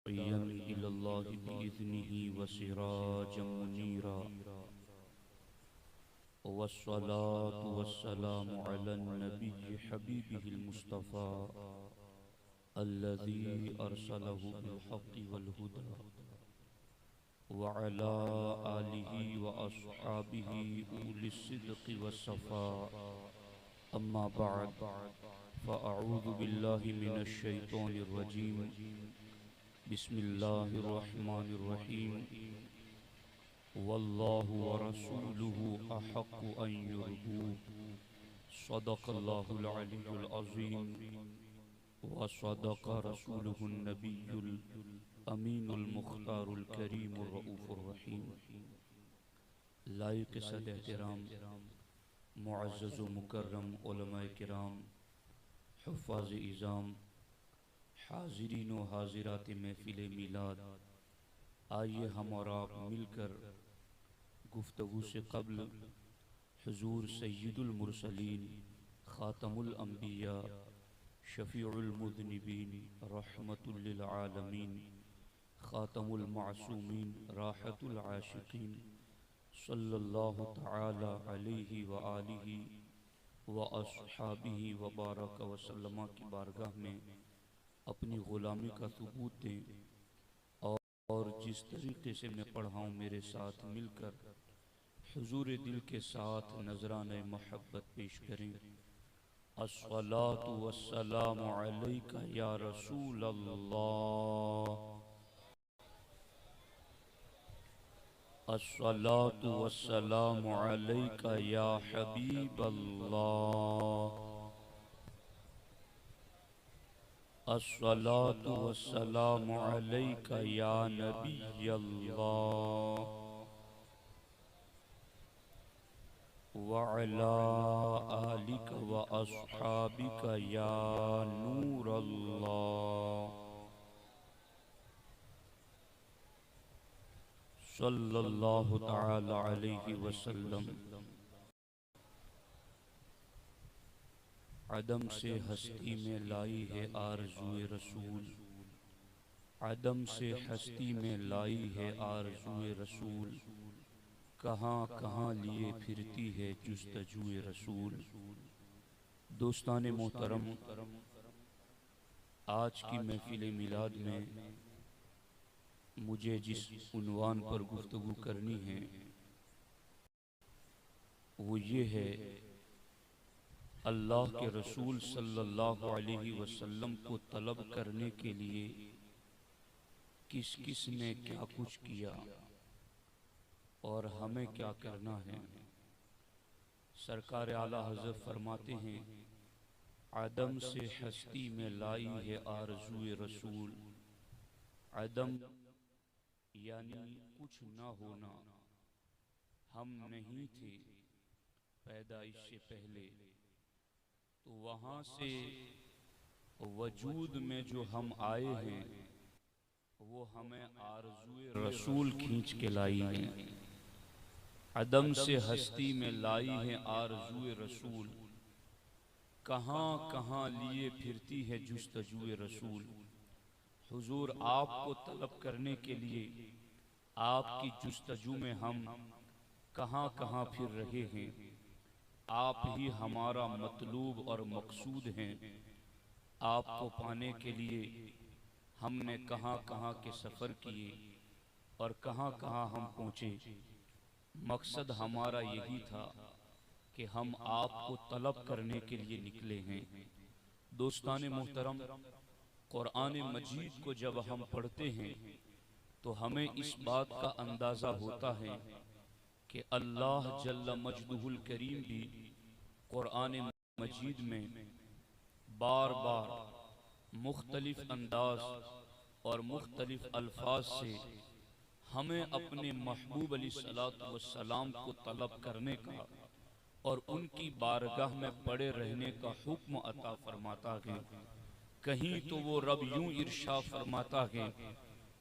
इलल्लाहि बिइज़्निही व सिराजम Munira वस्सलातु वस्सलामु Alan नबिय्यि हबीबिहिल Mustafa अल्लज़ी अरसलहु bill हक़्क़ि वल हुदा व अला आलिहि व अस्हाबिहि उलिस सिद्क़ि वस्सफ़ा अम्मा बअद फ़अऊज़ु बिल्लाहि मिनश शैतानिर रजीम बिस्मिल्लाहिर रहमानिर रहीम वल्लाहु व रसूलुहु अहक्कु अन युरदूह सदक़ल्लाहुल अलियुल अज़ीम व सदक़ रसूलुहुन नबियुल अमीनुल मुख्तारुल करीमुर रऊफ़ुर रहीम। लायक़ सद एहतराम मुअज़्ज़ज़ व मुकर्रम उलमाए किराम, हुफ़्फ़ाज़ इज़ाम, हाज़िरीन व हाज़िरात महफ़िल मीलाद, आइए हम और आप मिलकर गुफ्तगू से क़ब्ल हुज़ूर सय्यिदुल मुरसलीन ख़ातमुल अंबिया शफ़ीउल मुज़निबीन रहमतुल लिल आलमीन ख़ातमुल मासूमीन राहतुल आशिक़ीन सल्लल्लाहु तआला अलैहि व आलिहि व अस्हाबिहि व बारक व सल्लम की बारगाह में अपनी ग़ुलामी का सबूत दें और जिस तरीक़े से मैं पढ़ाऊँ मेरे साथ मिलकर हुज़ूर दिल के साथ नजराने मोहब्बत पेश करें। अस्सलातु वस्सलामु अलैका या रसूल अल्लाह, अस्सलातु वस्सलामु अलैका या हबीब अल्लाह, अस्सलातु वस्सलामु अलैका या नबी अल्लाह व अला आलिका व अस्हाबिका या नूर अल्लाह सल्लल्लाहु तआला अलैहि वसल्लम। अदम से हस्ती में लाई है आरज़ुए रसूल, अदम से हस्ती में लाई है आरज़ुए रसूल, कहाँ कहाँ लिए फिरती है जुस्तजुए रसूल। दोस्तान मोहतरम, आज की महफिल मिलाद में मुझे जिस उन्वान पर गुफ्तगू करनी है वो ये है, अल्लाह के रसूल सल्लल्लाहु अलैहि वसल्लम को तलब करने के लिए किस किस ने क्या कुछ किया और हमें क्या करना है। सरकार आला हज़रत फरमाते हैं, आदम से हस्ती में लाई है आरज़ुए रसूल। आदम यानी कुछ ना होना, हम नहीं थे पैदाइश से पहले, तो वहाँ से वजूद में जो हम आए हैं वो हमें आरज़ुए रसूल खींच के लाई है। अदम से हस्ती में लाई है आरज़ुए रसूल, कहाँ कहाँ लिए फिरती है जुस्तजुए रसूल। हुजूर आपको तलब करने के लिए आपकी जुस्तजू में हम कहाँ कहाँ फिर रहे हैं। आप ही हमारा मतलूब और मकसूद हैं। आपको पाने के लिए हमने कहाँ कहाँ के सफ़र किए और कहाँ कहाँ हम पहुँचे। मकसद हमारा यही था कि हम आपको तलब करने के लिए निकले हैं। दोस्तान मोहतरम, कुरान मजीद को जब हम पढ़ते हैं तो हमें इस बात का अंदाज़ा होता है कि अल्लाह जल्ल मजदुहुल करीम भी कुरान मजीद में बार बार मुख्तलिफ अंदाज और मुख्तलिफ अल्फाज से हमें अपने महबूब अलैहिस्सलातु वस्सलाम को तलब करने का और उनकी बारगाह में पड़े रहने का हुक्म अता फरमाता है। कहीं तो वो रब यूं इरशा फरमाता है,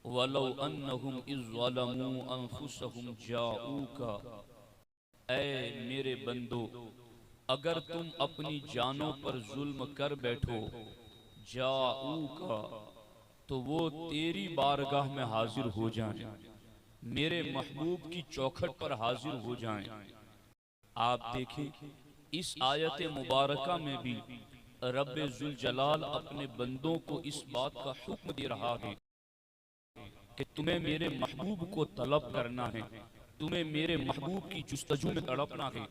वलौ अन्नहुम इज़ ज़लमू अनफुसहुम जाऊका, ऐ मेरे बंदो अगर तुम अपनी जानों पर जुल्म कर बैठो, जाऊका तो वो तेरी बारगाह में हाजिर हो जाएं, मेरे महबूब की चौखट पर हाजिर हो जाएं। आप देखें इस आयत मुबारका में भी रब्बे जुल जलाल अपने बंदों को इस बात का हुक्म दे रहा है कि तुम्हें मेरे महबूब को तलब करना है, तुम्हें मेरे महबूब की जुस्तजू में तड़पना है,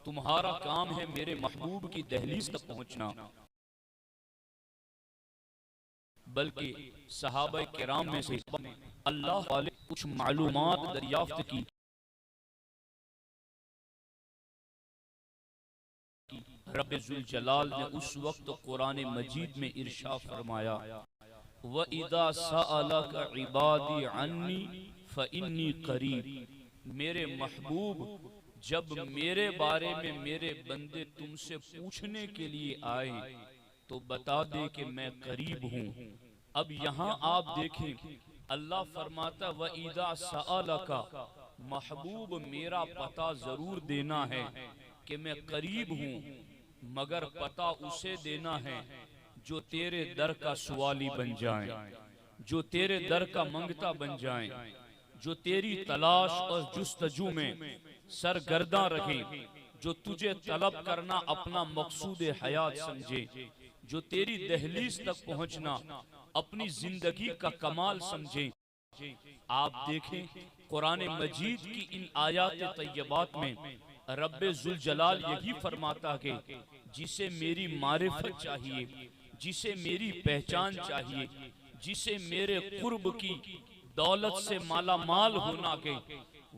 तुम्हारा काम है मेरे महबूब की दहलीज तक पहुंचना। बल्कि सहाबा किराम में से अल्लाह वाले कुछ मालूमात दरियाफ्त की। रब्बे जुल जलाल ने उस वक्त कुरान मजीद में इरशाद फरमाया, व इदा सअलका इबादी अन्नी फइन्नी करीब। मेरे महबूब जब मेरे बारे में मेरे बंदे तुमसे पूछने के लिए आए तो बता दे कि मैं करीब हूँ। अब यहाँ आप देखें अल्लाह फरमाता व इदा सअलका, महबूब मेरा पता जरूर देना है कि मैं करीब हूँ, मगर पता उसे देना है जो तेरे दर का सवाली बन जाए, जो तेरे दर का मंगता बन जाए, जो तेरी तलाश और जुस्तजू में सरगर्दा रहे, जो तुझे तलब करना अपना मकसूद हयात समझे, जो तेरी दहलीज तक पहुंचना अपनी जिंदगी का कमाल समझे। आप देखें कुरान मजीद की इन आयात तैयबात में रब्बे जुल जलाल यही फरमाता है जिसे मेरी मारिफत चाहिए, जिसे मेरी पहचान चाहिए, जिसे मेरे कुर्ब की दौलत से माला माल होना के,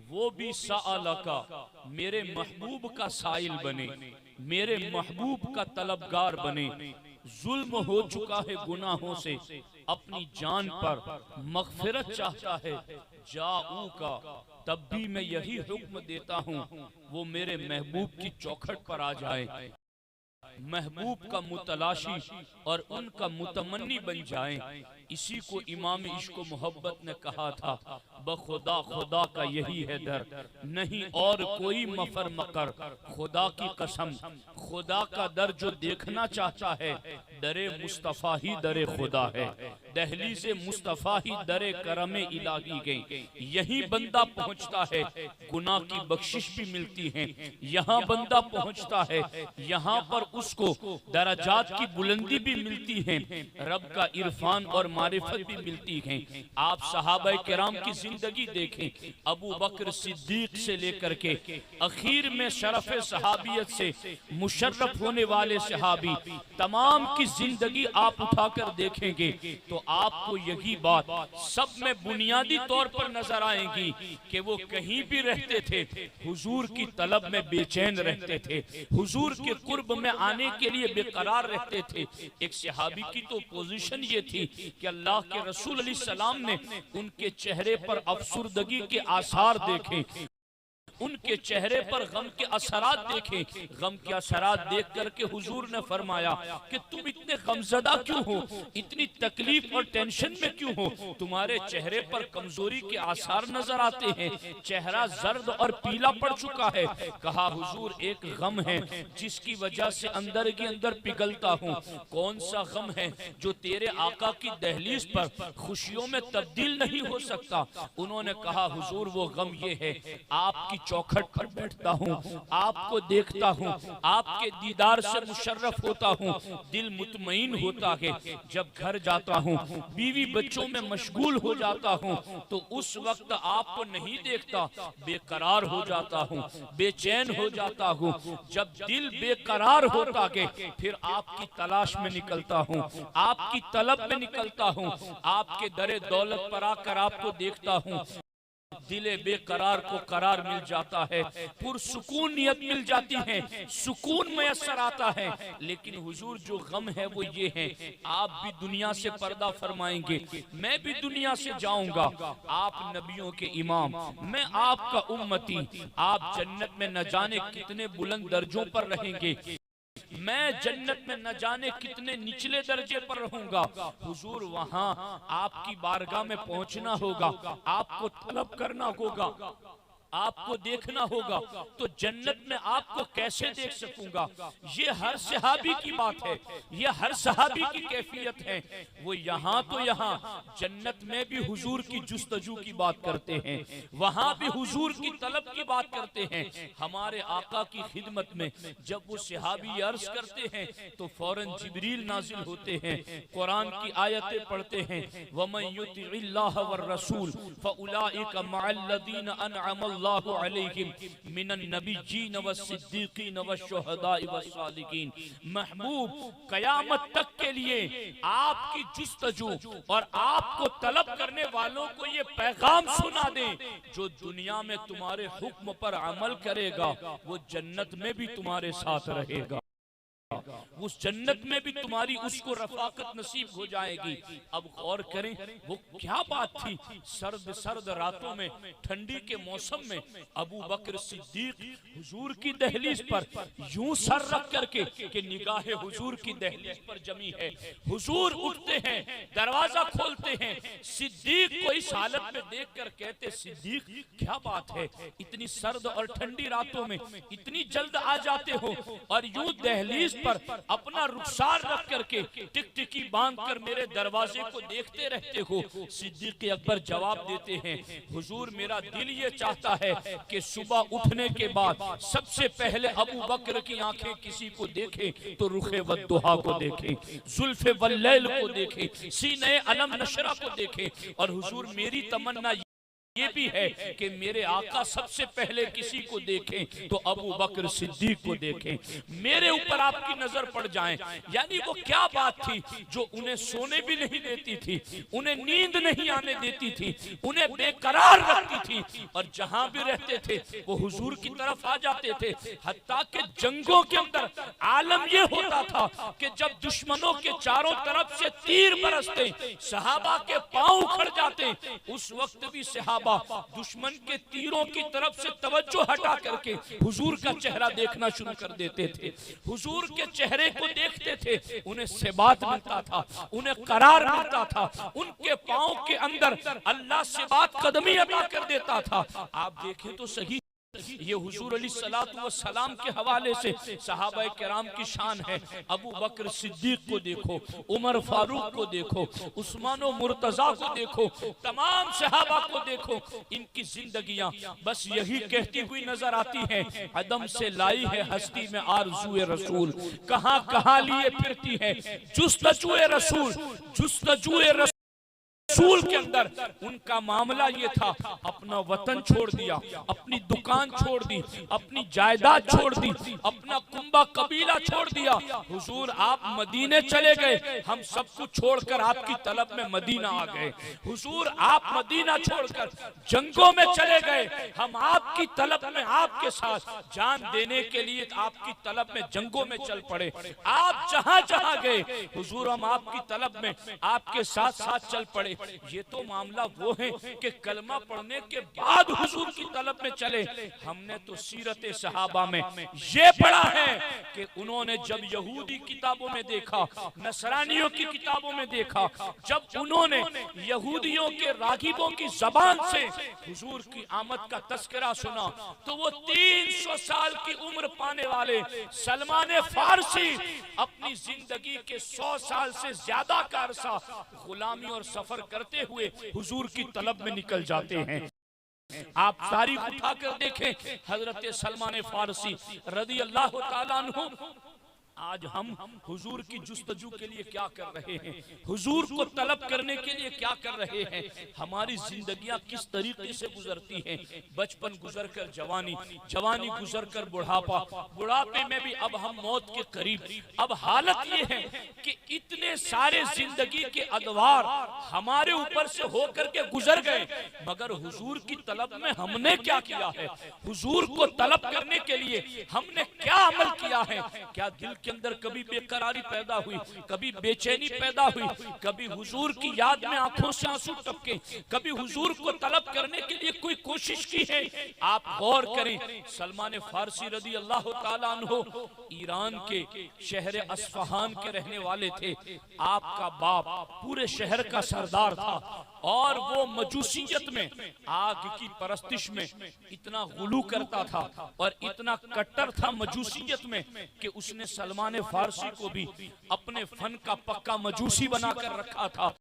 वो भी सअलका मेरे महबूब का साइल बने, मेरे महबूब का तलबगार बने। जुल्म हो चुका है गुनाहों से, अपनी जान पर मगफिरत चाहता है, जाऊ का तब भी मैं यही हुक्म देता हूँ वो मेरे महबूब की चौखट पर आ जाए, महबूब का मुतलाशी और उनका मुतमन्नी बन जाए। इसी को इमाम इश्क मोहब्बत ने कहा था, बखुदा खुदा का यही है दर, नहीं और कोई मफर मकर, खुदा की कसम खुदा का दर जो देखना चाहता है, दरे मुस्तफ़ा ही दरे खुदा है, दहलीज़े मुस्तफ़ा ही दरे करमे इलाही गई। यही बंदा पहुंचता है गुनाह की बख्शिश भी मिलती है, यहाँ बंदा पहुंचता है यहाँ पर उसको दराजात की बुलंदी भी मिलती है, रब का इरफान और मारिफत भी मिलती है। आप सहाबा किराम की जिंदगी देखें, अबू बकर सिद्दीक से लेकर के आखिर में शरफ सहाबियत से मुशर्रफ होने वाले सहाबी, तमाम की जिंदगी आप उठाकर देखेंगे तो आपको यही बात सब में बुनियादी तौर पर नजर आएगी कि वो कहीं भी रहते थे हुजूर की तलब में बेचैन रहते थे, हुजूर के कुर्ब में आने के लिए बेकरार रहते थे। एक सहाबी की तो पोजीशन ये थी कि अल्लाह के रसूल अलैहि सलाम ने उनके चेहरे पर अफसुर्दगी के आसार देखे, उनके चेहरे पर गम के असरात देखे। गम के असरात देख करके हुजूर ने फरमाया कि तुम इतने गमजदा क्यों हो, इतनी तकलीफ और टेंशन में क्यों हो, तुम्हारे चेहरे पर कमजोरी के आसार नजर आते हैं, चेहरा जर्द और पीला पड़ चुका है। कहा हुजूर एक गम है जिसकी वजह से अंदर के अंदर पिघलता हूँ। कौन सा गम है जो तेरे आका की दहलीज पर खुशियों में तब्दील नहीं हो सकता। उन्होंने कहा हुजूर वो गम ये है, आपकी चौखट पर बैठता हूँ, आपको देखता हूँ, आपके दीदार से मुशर्रफ होता हूँ, दिल मुतमईन होता है। जब घर जाता हूँ बीवी बच्चों में मशगूल हो जाता हूँ तो उस वक्त आपको नहीं देखता, बेकरार हो जाता हूँ, बेचैन हो जाता हूँ। जब दिल बेकरार होता है फिर आपकी तलाश में निकलता हूँ, आपकी तलब में निकलता हूँ, आपके दरे दौलत पर आकर आपको देखता हूँ, दिले बेकरार को करार मिल जाता है, पुरसुकून नियत मिल जाती है, सुकून मयसर आता है। लेकिन हुजूर जो गम है वो ये है, आप भी दुनिया से पर्दा फरमाएंगे, मैं भी दुनिया से जाऊंगा, आप नबियों के इमाम, मैं आपका उम्मती, आप जन्नत में न जाने कितने बुलंद दर्जों पर रहेंगे, मैं जन्नत में न जाने कितने निचले दर्जे पर रहूंगा। हुजूर वहां आपकी बारगाह में पहुंचना होगा, आपको तलब करना होगा, आपको देखना होगा तो जन्नत में आपको कैसे देख सकूंगा? ये हर सहाबी की बात है, ये हर सहाबी की कैफियत है। वो यहाँ तो यहाँ जन्नत में भी हुजूर की जुस्तजू की बात करते हैं, वहां भी हुजूर की तलब की बात करते हैं। हमारे आका की खिदमत में जब वो सहाबी अर्ज करते हैं तो फौरन जिब्रील नाजिल होते हैं, कुरान की आयतें पढ़ते हैं, वमन युतिइल्लाह वर रसूल फउलाइका मअल्लज़ीना अनअमल्लाहु अलैहिम मिनन नबिय्यीन वस्सिद्दीकीन वश्शुहदाኢ वस्सालिकीन। महबूब, कयामत तक के लिए आपकी जुस्तजू और आपको तलब करने वालों को ये पैगाम सुना दें, जो दुनिया में तुम्हारे हुक्म पर अमल करेगा वो जन्नत में भी तुम्हारे साथ रहेगा, उस जन्नत में भी तुम्हारी उसको रफाकत नसीब हो जाएगी। अब गौर करें वो क्या बात थी। सर्द सर्द रातों में, ठंडी के मौसम में अबू बकर सिद्दीक हुजूर की दहलीज पर यूं सर रख करके कि निगाह हुजूर की दहलीज पर जमी है। हुजूर उठते हैं, दरवाजा खोलते हैं, सिद्दीक को इस हालत में देखकर कहते, सिद्दीक क्या बात है, इतनी सर्द और ठंडी रातों में इतनी जल्द आ जाते हो और यूं दहलीज पर अपना रुखसार रख करके टिकटिकी बांध कर मेरे दरवाजे को देखते रहते हो। सिद्दीक अकबर जवाब देते हैं, हुजूर मेरा दिल ये चाहता है कि सुबह उठने के बाद सबसे पहले अबू बकर की आंखें किसी को देखें तो रुखे वद्दुहा को देखें, जुल्फे वल्लैल को देखें, सीने अलम नशरा को देखें। और हुजूर मेरी तमन्ना ये भी है कि मेरे आका सबसे पहले किसी को देखें तो अबू बकर सिद्दीक को देखें, मेरे ऊपर आपकी नजर पड़ जाए। यानी वो क्या बात थी जो उन्हें सोने भी नहीं देती थी, उन्हें नींद नहीं आने देती थी, उन्हें बेकरार रखती थी। और जहां भी रहते थे वो हुजूर की तरफ आ जाते थे। हत्ता के जंगों के अंदर आलम ये होता था कि जब दुश्मनों के चारों तरफ से तीर बरसते, सहाबा के पांव उखड़ जाते, उस वक्त भी सहाबा दुश्मन के तीरों की तरफ से तवज्जो हटा करके हुजूर का चेहरा देखना शुरू कर देते थे। हुजूर के चेहरे को देखते थे, उन्हें सेबात मिलता था, उन्हें करार मिलता था, उनके पांव के अंदर अल्लाह सेबात कदमी अता कर देता था। आप देखें तो सही, ये हुजूर अलैहिस्सलातु वस्सलाम के हवाले से सहाबाए किराम की शान है। अबू बकर सिद्दीक को देखो, उमर फारूक को देखो, उस्मान और मुर्तजा को देखो, तमाम सहाबा को देखो, इनकी जिंदगियां बस यही कहती हुई नजर आती हैं, अदम से लाई है हस्ती में आरज़ूए रसूल, कहां कहां लिए फिरती है जुस्तजूए रसूल, जुस्तजूए रसूल के अंदर उनका मामला ये था, अपना वतन छोड़ दिया, अपनी दुकान छोड़ दी, अपनी जायदाद छोड़ दी, अपना कुंबा कबीला छोड़ दिया। हुजूर आप मदीने चले गए, हम सब कुछ छोड़कर आपकी तलब में मदीना आ गए। हुजूर आप मदीना छोड़कर जंगों में चले गए, हम आपकी तलब में आपके साथ जान देने के लिए आपकी तलब में जंगों में चल पड़े। आप जहां जहां गए हुजूर हम आपकी तलब में आपके साथ साथ चल पड़े। ये तो मामला वो है कि कलमा पढ़ने के बाद हुजूर की तलब में चले। हमने तो सीरत सहाबा में ये पढ़ा है कि उन्होंने जब यहूदी किताबों में देखा, नसरानियों की किताबों में देखा, जब उन्होंने यहूदियों के रागिबों की जबान से हुजूर की आमद का तस्करा सुना तो वो 300 साल की उम्र पाने वाले सलमान फारसी अपनी जिंदगी के 100 साल से ज्यादा का अरसा गुलामी और सफर करते हुए हुजूर की तलब में निकल जाते हैं। आप तारीख उठाकर देखें, हजरत सलमान फारसी रज़ी अल्लाह तआला अन्हु आज हम हुजूर की जुस्तजू के लिए क्या कर रहे हैं, हुजूर को तलब करने के लिए क्या कर रहे हैं, हमारी जिंदगियां किस तरीके से गुजरती हैं। बचपन गुजर कर जवानी, जवानी गुजर कर बुढ़ापा, बुढ़ापे में भी अब हम मौत के करीब। अब हालत ये है कि इतने सारे जिंदगी के अदवार हमारे ऊपर से होकर के गुजर गए, मगर हुजूर की तलब में हमने क्या किया है, हुजूर को तलब करने के लिए हमने क्या अमल किया है। क्या दिल के अंदर कभी बेकरारी पैदा हुई, कभी बेचैनी पैदा हुई, कभी हुजूर की याद में आंखों से आंसू टपके, कभी हुजूर को तलब करने के लिए कोई कोशिश की है। आप गौर करें, सलमान फारसी रज़ी अल्लाह तआला अन्हु ईरान के शहर अस्फहान के रहने वाले थे। आपका बाप पूरे शहर का सरदार था, और वो मजूसियत में, आग की परस्तिश में इतना गुलू करता था और इतना कट्टर था मजूसियत में कि उसने सलमान फारसी को भी अपने फन का पक्का मजूसी बनाकर रखा था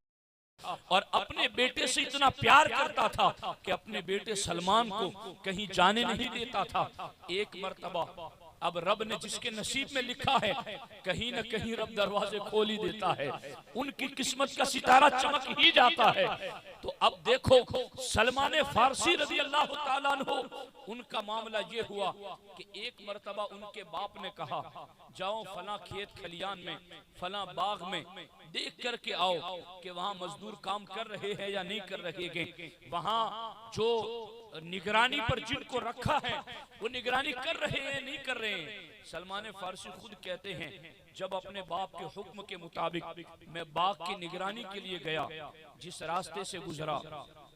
और अपने बेटे से इतना प्यार करता था कि अपने बेटे सलमान को कहीं जाने नहीं देता था। एक मर्तबा अब रब ने जिसके नसीब में लिखा है कहीं न कहीं रब दरवाजे खोल ही देता है, उनकी किस्मत का सितारा चमक ही जाता है। तो अब देखो सलमान फारसी रज़ी अल्लाह ताला अन्हु, उनका मामला ये हुआ कि एक मर्तबा उनके बाप ने कहा जाओ फला खेत खलियान में फला बाग में देख करके आओ कि वहां मजदूर काम कर रहे हैं या नहीं कर रहे हैं, वहां जो निगरानी पर जिनको रखा है वो निगरानी कर रहे हैं नहीं कर रहे हैं। सलमान फारसी खुद कहते हैं जब अपने बाप के हुक्म के मुताबिक मैं बाग की निगरानी के लिए गया, जिस रास्ते से गुजरा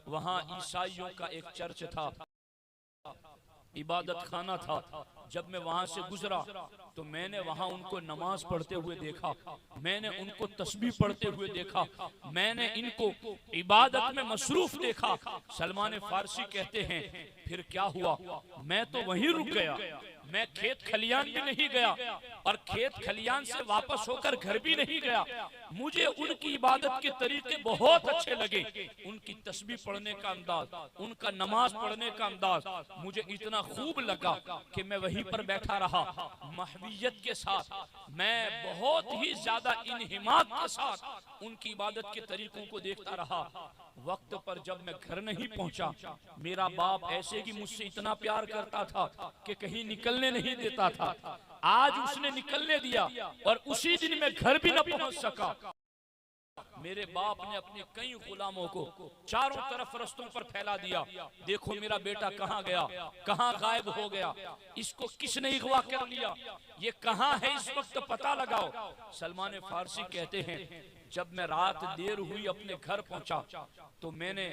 वहां ईसाइयों का एक चर्च था, इबादत खाना था। जब मैं वहां से गुजरा तो मैंने वहां उनको नमाज पढ़ते हुए देखा, मैंने उनको तस्बीह पढ़ते हुए देखा, मैंने इनको इबादत में मसरूफ देखा। सलमान फारसी कहते हैं फिर क्या हुआ, मैं तो वहीं रुक गया, मैं खेत खलियान भी नहीं गया और खेत खलियान से वापस होकर घर भी नहीं गया। मुझे उनकी इबादत के तरीके बहुत अच्छे लगे, उनकी तस्बीह पढ़ने का अंदाज, उनका नमाज पढ़ने का अंदाज मुझे इतना खूब लगा कि मैं वहीं पर बैठा रहा महवियत के साथ। मैं बहुत ही ज्यादा इन्हिमाक के साथ उनकी इबादत के तरीकों को देखता रहा। वक्त पर जब मैं घर नहीं पहुंचा, मेरा बाप ऐसे कि मुझसे इतना प्यार करता था कि कहीं निकलने नहीं देता था। आज उसने निकलने दिया और उसी दिन मैं घर भी न पहुंच सका। मेरे बाप ने अपने कई गुलामों को चारों तरफ रस्तों पर फैला दिया, देखो मेरा बेटा कहाँ गया, कहाँ गायब हो गया, इसको किसने अगवा कर लिया, ये कहाँ है इस वक्त पता लगाओ। सलमान फारसी कहते हैं जब मैं रात देर हुई अपने घर पहुंचा तो मैंने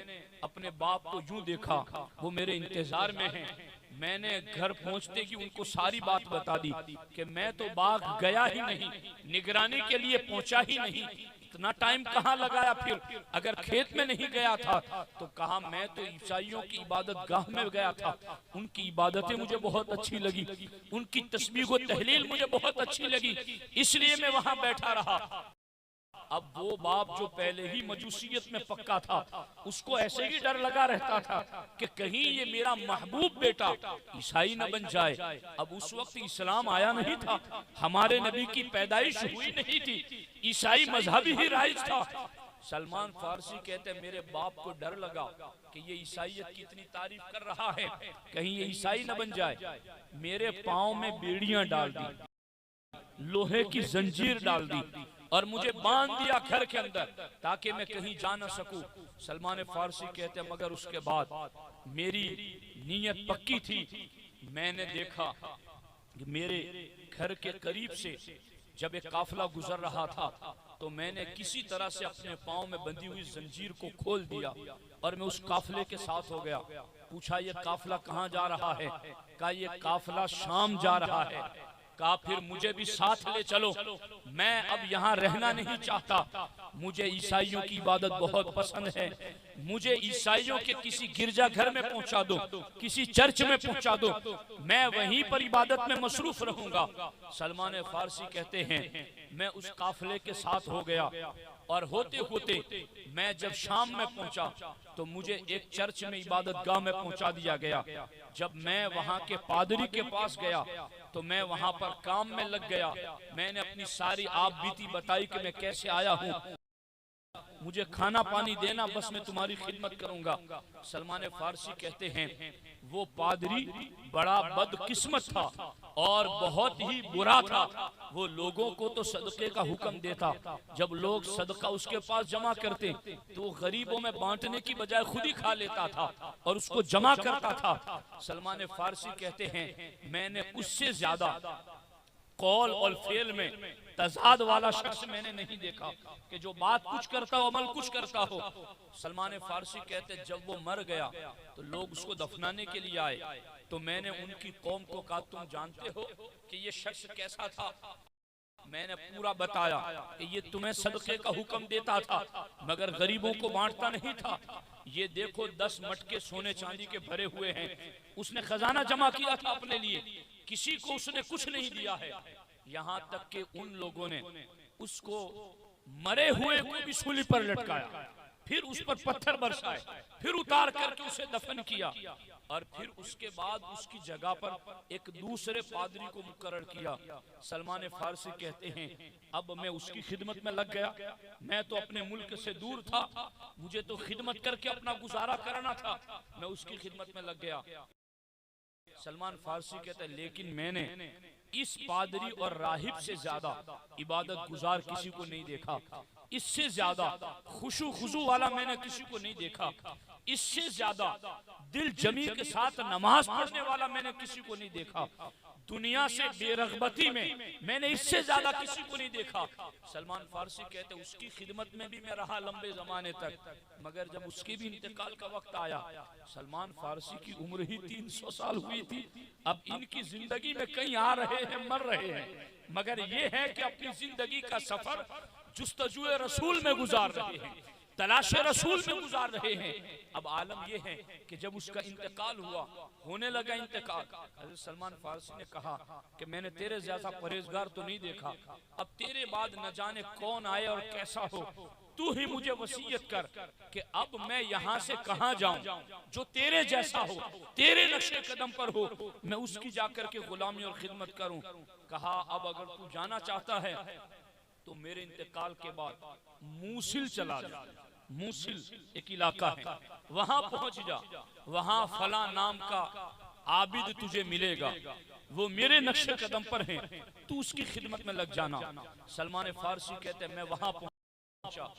अपने बाप को यूं देखा, वो मेरे इंतजार में हैं। मैंने घर पहुंचते ही उनको सारी बात बता दी कि मैं तो बाग गया ही नहीं, निगरानी के लिए पहुंचा ही नहीं, इतना टाइम कहाँ लगाया, फिर अगर खेत में नहीं गया था तो कहा मैं तो ईसाइयों की इबादत गाह में गया था, उनकी इबादतें मुझे बहुत अच्छी लगी, उनकी तस्बीह व तहलील मुझे बहुत अच्छी लगी, इसलिए मैं वहां बैठा रहा। अब वो बाप जो पहले ही मजूसियत में पक्का था उसको ऐसे ही डर लगा रहता था कि कहीं ये मेरा महबूब बेटा ईसाई न बन जाए। अब उस वक्त इस्लाम आया नहीं था, हमारे नबी की पैदाइश हुई नहीं थी, ईसाई मजहब ही राइज था। सलमान फारसी कहते मेरे बाप को डर लगा कि ये ईसाईयत की इतनी तारीफ कर रहा है कहीं ये ईसाई न बन जाए। मेरे पाँव में बेड़ियां डाल दी, लोहे की जंजीर डाल दी और मुझे बांध दिया घर के अंदर ताकि मैं कहीं जा न सकूं। सलमान फारसी कहते हैं मगर उसके बाद मेरी नीयत पक्की थी। मैंने देखा कि मेरे घर के करीब से जब एक काफिला गुजर रहा था तो मैंने किसी तरह से अपने पांव में बंधी हुई जंजीर को खोल दिया और मैं उस काफिले के साथ हो गया। पूछा ये काफिला कहाँ जा रहा है, कहा ये काफिला शाम जा रहा है। कहा फिर मुझे भी साथ ले चलो, मैं अब यहाँ रहना नहीं चाहता, मुझे ईसाइयों की इबादत बहुत पसंद है, मुझे ईसाइयों के किसी गिरजा घर में पहुंचा दो, किसी चर्च में पहुंचा दो, मैं वहीं पर इबादत में मसरूफ रहूंगा। सलमान फारसी कहते हैं मैं उस काफिले के साथ हो गया और होते होते मैं जब शाम में पहुंचा तो मुझे एक चर्च में इबादत गाह में पहुंचा दिया गया। जब मैं वहां के पादरी के पास गया तो मैं वहां पर काम में लग गया। मैंने अपनी सारी आप बीती बताई कि मैं कैसे आया हूँ, मुझे खाना पानी देना, बस मैं तुम्हारी खिदमत करूंगा। सलमान फारसी कहते हैं वो पादरी बड़ा बदकिस्मत था और बहुत ही बुरा था। वो लोगों को तो सदके का हुक्म देता, जब लोग सदका उसके पास जमा करते तो वो गरीबों में बांटने की बजाय खुद ही खा लेता था और उसको जमा करता था। सलमान फारसी कहते हैं मैंने उससे ज्यादा कौल और फेल में तजाद वाला शख्स मैंने नहीं देखा कि जो बात कुछ करता हो अमल कुछ करता हो। सलमान फारसी कहते जब वो मर गया तो लोग उसको दफनाने के लिए आए तो मैंने उनकी कौम को कहा तुम जानते हो कि ये शख्स कैसा था? मैंने पूरा बताया कि ये तुम्हें सदके का हुक्म देता था मगर गरीबों को बांटता नहीं था। ये देखो 10 मटके सोने चांदी के भरे हुए हैं, उसने खजाना जमा किया था अपने लिए, किसी को उसने कुछ नहीं दिया है। यहाँ तक कि उन लोगों ने उसको मरे हुए को भी सूली पर लटकाया, फिर उस पर पत्थर बरसाए, फिर उतार करके उसे दफन किया और फिर उसके बाद उसकी जगह पर एक दूसरे पादरी को मुकर्रर किया। सलमान फारसी कहते हैं अब मैं उसकी खिदमत में लग गया। मैं तो अपने मुल्क से दूर था, मुझे तो खिदमत करके अपना गुजारा करना था, मैं उसकी खिदमत में लग गया। सलमान फारसी कहते हैं लेकिन मैंने इस पादरी और राहिब से ज्यादा इबादत गुजार किसी को नहीं देखा, इससे ज्यादा खुशू खुजू वाला मैंने किसी को नहीं देखा, इससे ज्यादा दिल जमी के साथ नमाज पढ़ने वाला मैंने किसी को नहीं देखा, दुनिया से बेरगबती में मैंने इससे ज्यादा किसी को नहीं देखा। सलमान फारसी कहते उसकी खिदमत में भी मैं रहा लंबे जमाने तक, मगर जब उसके भी इंतकाल का वक्त आया, सलमान फारसी की उम्र ही 300 साल हुई थी। अब इनकी जिंदगी में कहीं आ रहे हैं, मर रहे हैं, मगर ये है कि अपनी जिंदगी का सफर जुस्तजुए रसूल में गुजार रहे हैं, तलाशे रसूल में गुजार रहे हैं। अब आलम यह है कि जब उसका इंतकाल हुआ, होने लगा इंतकाल, हज़रत सलमान फारसी ने कहा कि मैंने तेरे जैसा परहेजगार तो नहीं देखा, अब तेरे बाद न जाने कौन आए और कैसा हो, तू ही मुझे वसीयत कर कि अब मैं यहाँ से कहाँ जाऊं जो तेरे जैसा हो, तेरे नक्शे कदम पर हो, मैं उसकी जाकर के गुलामी और खिदमत करूं। कहा अब अगर तू जाना चाहता है तो मेरे इंतकाल के बाद मूसिल चला जा, मूसिल एक इलाका है, वहां पहुंच जा, वहां फला नाम का आबिद तुझे मिलेगा, वो मेरे नक्शे कदम पर है, तू उसकी खिदमत में लग जाना। सलमान फारसी कहते हैं मैं वहां पहुंचा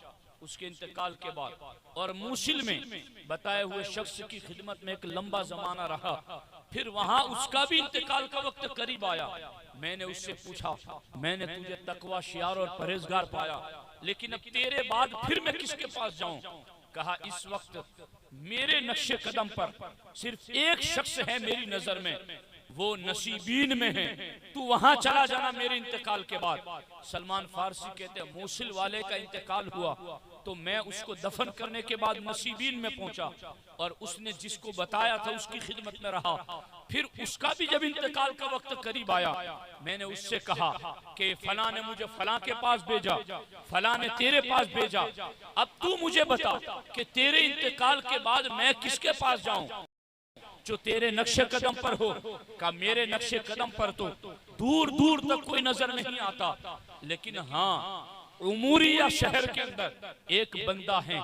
उसके इंतकाल के बाद, और मूसिल में बताए हुए शख्स की खिदमत में एक लंबा जमाना रहा। फिर वहां उसका भी इंतकाल का वक्त करीब आया। मैंने उससे पूछा, मैंने तुझे तकवा, शियार और परहेजगार पाया, लेकिन अब तेरे बाद फिर मैं किसके पास जाऊं? कहा इस वक्त मेरे नक्शे कदम पर सिर्फ एक शख्स है मेरी नजर में, वो नसीबीन में है, तू वहां चला जाना मेरे इंतकाल के बाद। सलमान फारसी कहते हैं मूसिल वाले का इंतकाल हुआ तो मैं उसको दफन करने के बाद नसीबीन में पहुंचा और उसने जिसको बताया था उसकी खिदमत में रहा। फिर उसका भी जब इंतकाल का वक्त करीब आया, मैंने उससे कहा कि फला ने मुझे फला के पास भेजा, फला ने तेरे पास भेजा, अब तू मुझे बता कि तेरे इंतकाल के बाद मैं किसके पास जाऊं जो तेरे नक्शे कदम पर हो। का मेरे नक्शे कदम पर तो दूर दूर तक कोई नजर नहीं आता, लेकिन हाँ उमूरिया शहर के अंदर एक बंदा है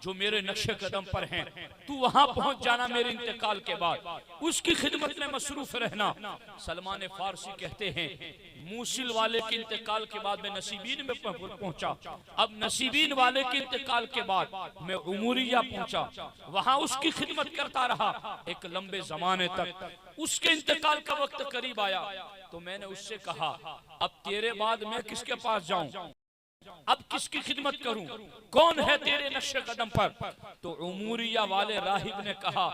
जो मेरे नक्शे कदम पर हैं, तू वहां पहुंच जाना मेरे इंतकाल के बाद, उसकी खिदमत में मसरूफ रहना। सलमान फारसी कहते हैं मूसिल वाले के इंतकाल के बाद मैं नसीबीन में पहुंचा, अब नसीबीन वाले के इंतकाल के बाद मैं उमूरिया पहुंचा, वहां उसकी खिदमत करता रहा एक लंबे जमाने तक। उसके इंतकाल का वक्त करीब आया तो मैंने उससे कहा अब तेरे बाद मैं किसके पास जाऊं, अब किसकी खिदमत करूं, कौन है तेरे नक्शे कदम पर? तो उमूरिया वाले राहिब ने कहा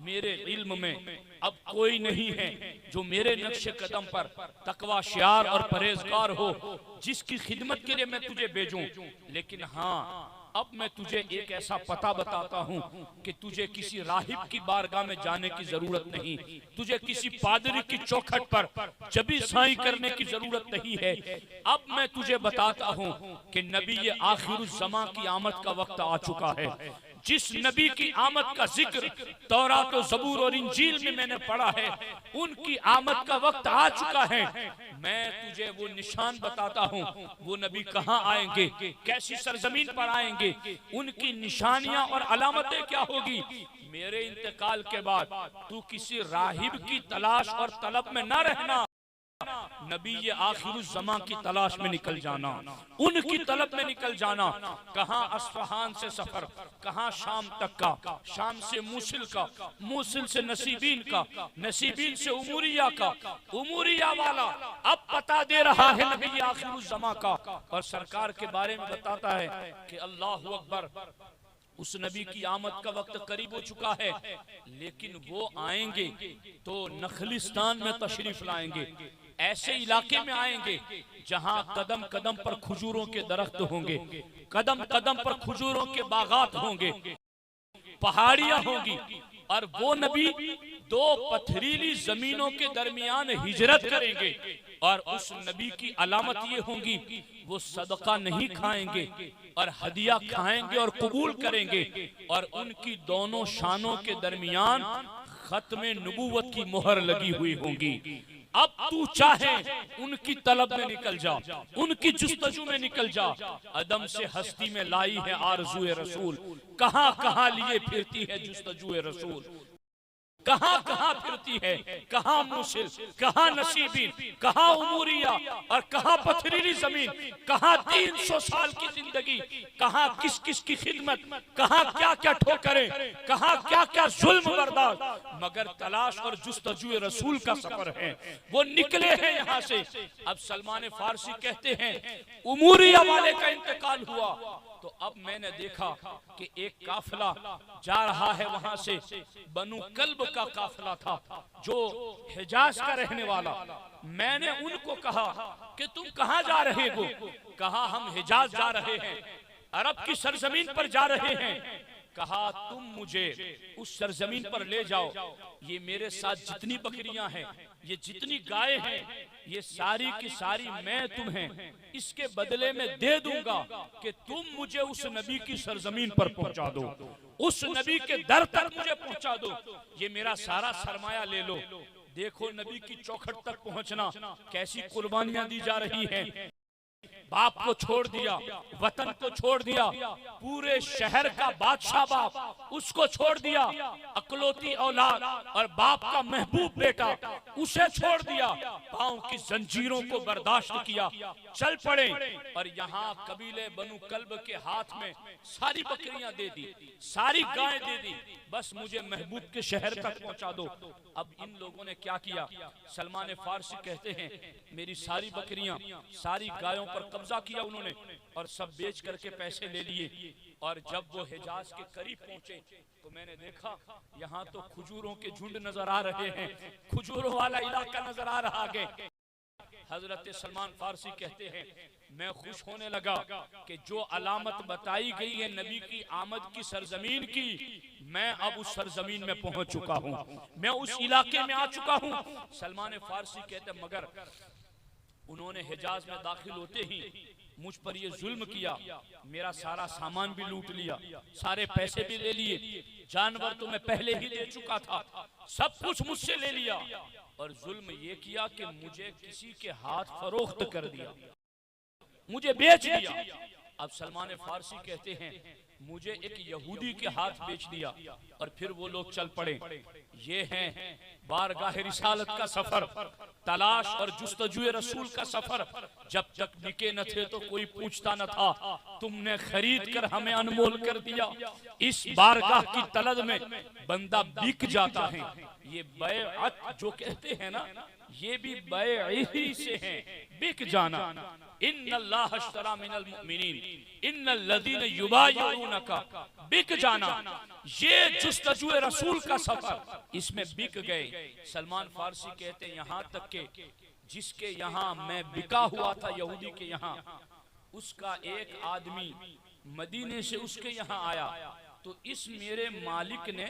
मेरे इल्म में अब कोई नहीं है जो मेरे नक्शे कदम पर तकवा, शियार और परहेजगार हो जिसकी खिदमत के लिए मैं तुझे भेजूं, लेकिन हाँ अब मैं तुझे एक ऐसा पता बताता हूँ कि तुझे किसी राहिब की बारगाह में जाने की जरूरत नहीं, तुझे किसी पादरी की चौखट पर जबी साई करने की जरूरत नहीं है। अब मैं तुझे बताता हूँ कि नबी ये आखिरुज़्ज़मा की आमद का वक्त आ चुका है। जिस नबी की आमद का जिक्र तौरात और ज़बूर और इंजील में मैंने पढ़ा है, उनकी आमद का वक्त आ चुका है। मैं तुझे वो निशान बताता हूँ, वो नबी कहाँ आएंगे, कैसी सरजमीन पर आएंगे, उनकी निशानियां और अलामतें क्या होगी। मेरे इंतकाल के बाद तू किसी राहिब की तलाश और तलब में न रहना, नबी ये आखिरुज़्ज़मा की तलाश में निकल जाना, उनकी तलब में निकल जाना। कहाँ अस्फहान से सफर, कहाँ शाम तक का, शाम से मूसिल का, मूसिल से नसीबीन का, नसीबीन से उमूरिया का, उमूरिया वाला अब पता दे रहा है नबी आखिरुज़्ज़मा का, और सरकार के बारे में बताता है कि अल्लाहु अकबर, उस नबी की आमद का वक्त करीब हो चुका है, लेकिन वो आएंगे तो नखलिस्तान में तशरीफ लाएंगे। ऐसे इलाके में आएंगे जहां कदम कदम पर खजूरों के दरख्त होंगे, कदम कदम पर खजूरों के बागात होंगे, पहाड़ियां होंगी, और वो नबी दो पथरीली जमीनों के दरमियान हिजरत करेंगे। और उस नबी की अलामत ये होगी, वो सदका नहीं खाएंगे और हदिया खाएंगे और कबूल करेंगे, और उनकी दोनों शानों के दरमियान खत्मे नबूवत की मोहर लगी हुई होगी। अब तू चाहे उनकी तलब में निकल जा, उनकी जुस्तजू में निकल जा। अदम से हस्ती में लाई है आरज़ूए रसूल, कहां कहां लिए फिरती है जुस्तजूए रसूल, कहां कहां फिरती है, कहां मुसिल, कहां नसीबीन, कहां उमूरिया और कहां पथरीली जमीन, कहां 300 साल की जिंदगी, कहां किस किस की खिदमत, कहां क्या क्या ठोकरें, कहां क्या क्या जुल्म बर्दाश्त, मगर तलाश और जुस्तजू रसूल का सफर है। वो निकले हैं यहाँ से। अब सलमान फारसी कहते हैं उमूरिया वाले का इंतकाल हुआ, तो अब मैंने देखा कि एक काफिला जा रहा है वहां से, बनु कल्ब का काफिला था जो हिजाज का रहने वाला। मैंने उनको कहा कि तुम कहां जा रहे हो? कहा हम हिजाज जा रहे हैं, अरब की सरजमीन पर जा रहे हैं। कहा तुम मुझे उस सरजमीन पर ले जाओ, ये मेरे साथ जितनी बकरियां हैं, ये जितनी गायें हैं, ये सारी की सारी मैं तुम्हें इसके बदले में दे दूंगा कि तुम मुझे उस नबी की सरजमीन पर पहुंचा दो, उस नबी के दर तक मुझे पहुंचा दो, ये मेरा सारा सरमाया ले लो। देखो नबी की चौखट तक पहुंचना, कैसी कुर्बानियां दी जा रही हैं। बाप को छोड़ दिया, वतन को छोड़ दिया, पूरे शहर का बादशाह बाप उसको छोड़ दिया, अकलौती औलाद और बाप का महबूब बेटा उसे छोड़ दिया, पांव की जंजीरों को बर्दाश्त किया, चल पड़े। और यहाँ कबीले बनु कल्ब के हाथ में सारी बकरियां दे दी, सारी गायें दे दी, बस मुझे महबूब के शहर तक पहुंचा दो। अब इन लोगों ने क्या किया? सलमान फारसी कहते हैं मेरी सारी बकरियां, सारी गायों पर कब्जा किया उन्होंने और सब बेच करके पैसे ले लिए। और जब वो हिजाज के करीब पहुंचे तो मैंने देखा यहाँ तो खजूरों के झुंड नजर आ रहे हैं, खजूरों वाला इलाका नजर आ रहा है। हजरत सलमान फारसी कहते हैं मैं खुश होने लगा कि जो अलामत बताई गई है नबी की आमद की सरजमीन की, मैं अब उस सरजमीन में पहुंच चुका हूं, मैं उस इलाके में आ चुका हूं। सलमान फारसी कहते मगर उन्होंने हिजाज में दाखिल होते ही मुझ पर ये जुल्म किया, मेरा सारा सामान भी लूट लिया, सारे पैसे भी ले लिए, जानवर तो मैं पहले ही ले चुका था, सब कुछ मुझसे ले लिया, और जुल्म ये किया कि मुझे किसी के हाथ फरोख्त कर दिया, मुझे बेच दिया। अब सलमान फारसी कहते हैं मुझे एक यहूदी के हाथ बेच दिया और फिर वो लोग चल पड़े। ये है बारगाह रिसालत का सफर, तलाश और जुस्तजू रसूल का सफर। जब तक बिके न थे तो कोई पूछता न था, तुमने खरीद कर हमें अनमोल कर दिया। इस बारगाह की तलब में बंदा बिक जाता है। ये बैअत जो कहते हैं ना, ये भी बैअ ही से है, बिक जाना। इन्नल्लाह अश्तरा मिनल मुमिनीन इन्नल्लज़ीना युबायिऊनका, बिक जाना। ये जुस्तजू रसूल का सफर, इसमें बिक गए। सलमान फारसी कहते हैं यहाँ तक के जिसके यहाँ मैं बिका हुआ था यहूदी के यहाँ, उसका एक आदमी मदीने से उसके यहाँ आया तो इस मेरे मालिक ने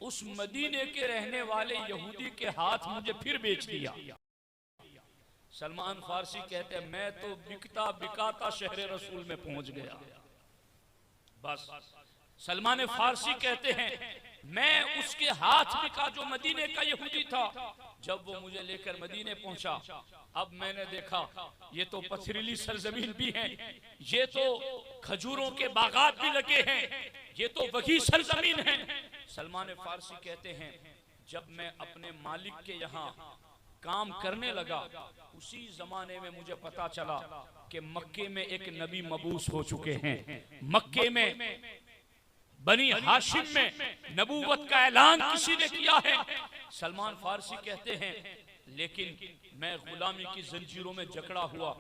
उस मदीने के रहने वाले यहूदी के हाथ मुझे फिर बेच दिया। सलमान फारसी कहते हैं मैं तो बिकता बिकाता शहर रसूल में पहुंच गया। बस सलमान फारसी कहते हैं मैं उसके हाथ बिका जो मदीने का यहूदी था। जब वो मुझे लेकर मदीने पहुंचा, अब मैंने देखा ये तो पथरीली सरजमीन भी है, ये तो खजूरों के बागात भी लगे हैं, ये तो वही सरजमीन है। सलमान फारसी कहते हैं जब मैं अपने मालिक के यहाँ काम करने लगा, उसी जमाने में मुझे पता चला कि मक्के में एक नबी मबूस हो चुके हैं। मक्के में बनी हाशिम में नबूवत का ऐलान किसी ने किया है। सलमान फारसी कहते हैं लेकिन मैं गुलामी की जंजीरों में जकड़ा हुआ,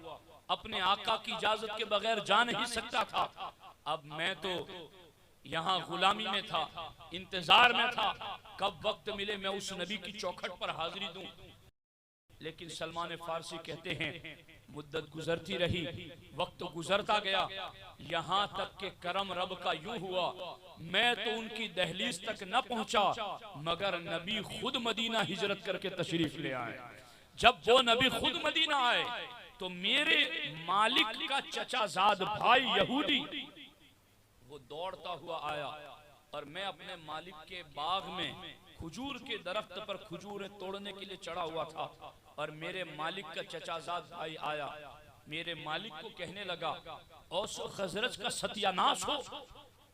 अपने आका की इजाजत के बगैर जा नहीं सकता था। अब मैं तो यहाँ गुलामी में था, इंतजार में था कब वक्त मिले मैं उस नबी की चौखट पर हाजिरी दूं। लेकिन सलमान फारसी कहते हैं मुद्दत गुजरती रही, वक्त गुजरता गया, यहाँ तक के करम रब का यूं हुआ मैं तो उनकी दहलीज तक न पहुंचा मगर नबी खुद मदीना हिजरत करके तशरीफ ले आए। जब वो नबी खुद मदीना आए तो मेरे मालिक का चचाजाद भाई यहूदी वो दौड़ता हुआ आया और मैं अपने मालिक के बाग में खजूर के दरख्त पर खजूरें तोड़ने के लिए चढ़ा हुआ था और मेरे मालिक का चचाजाद भाई आया, मेरे मालिक को कहने लगा औस और खजरज का सत्यानाश हो,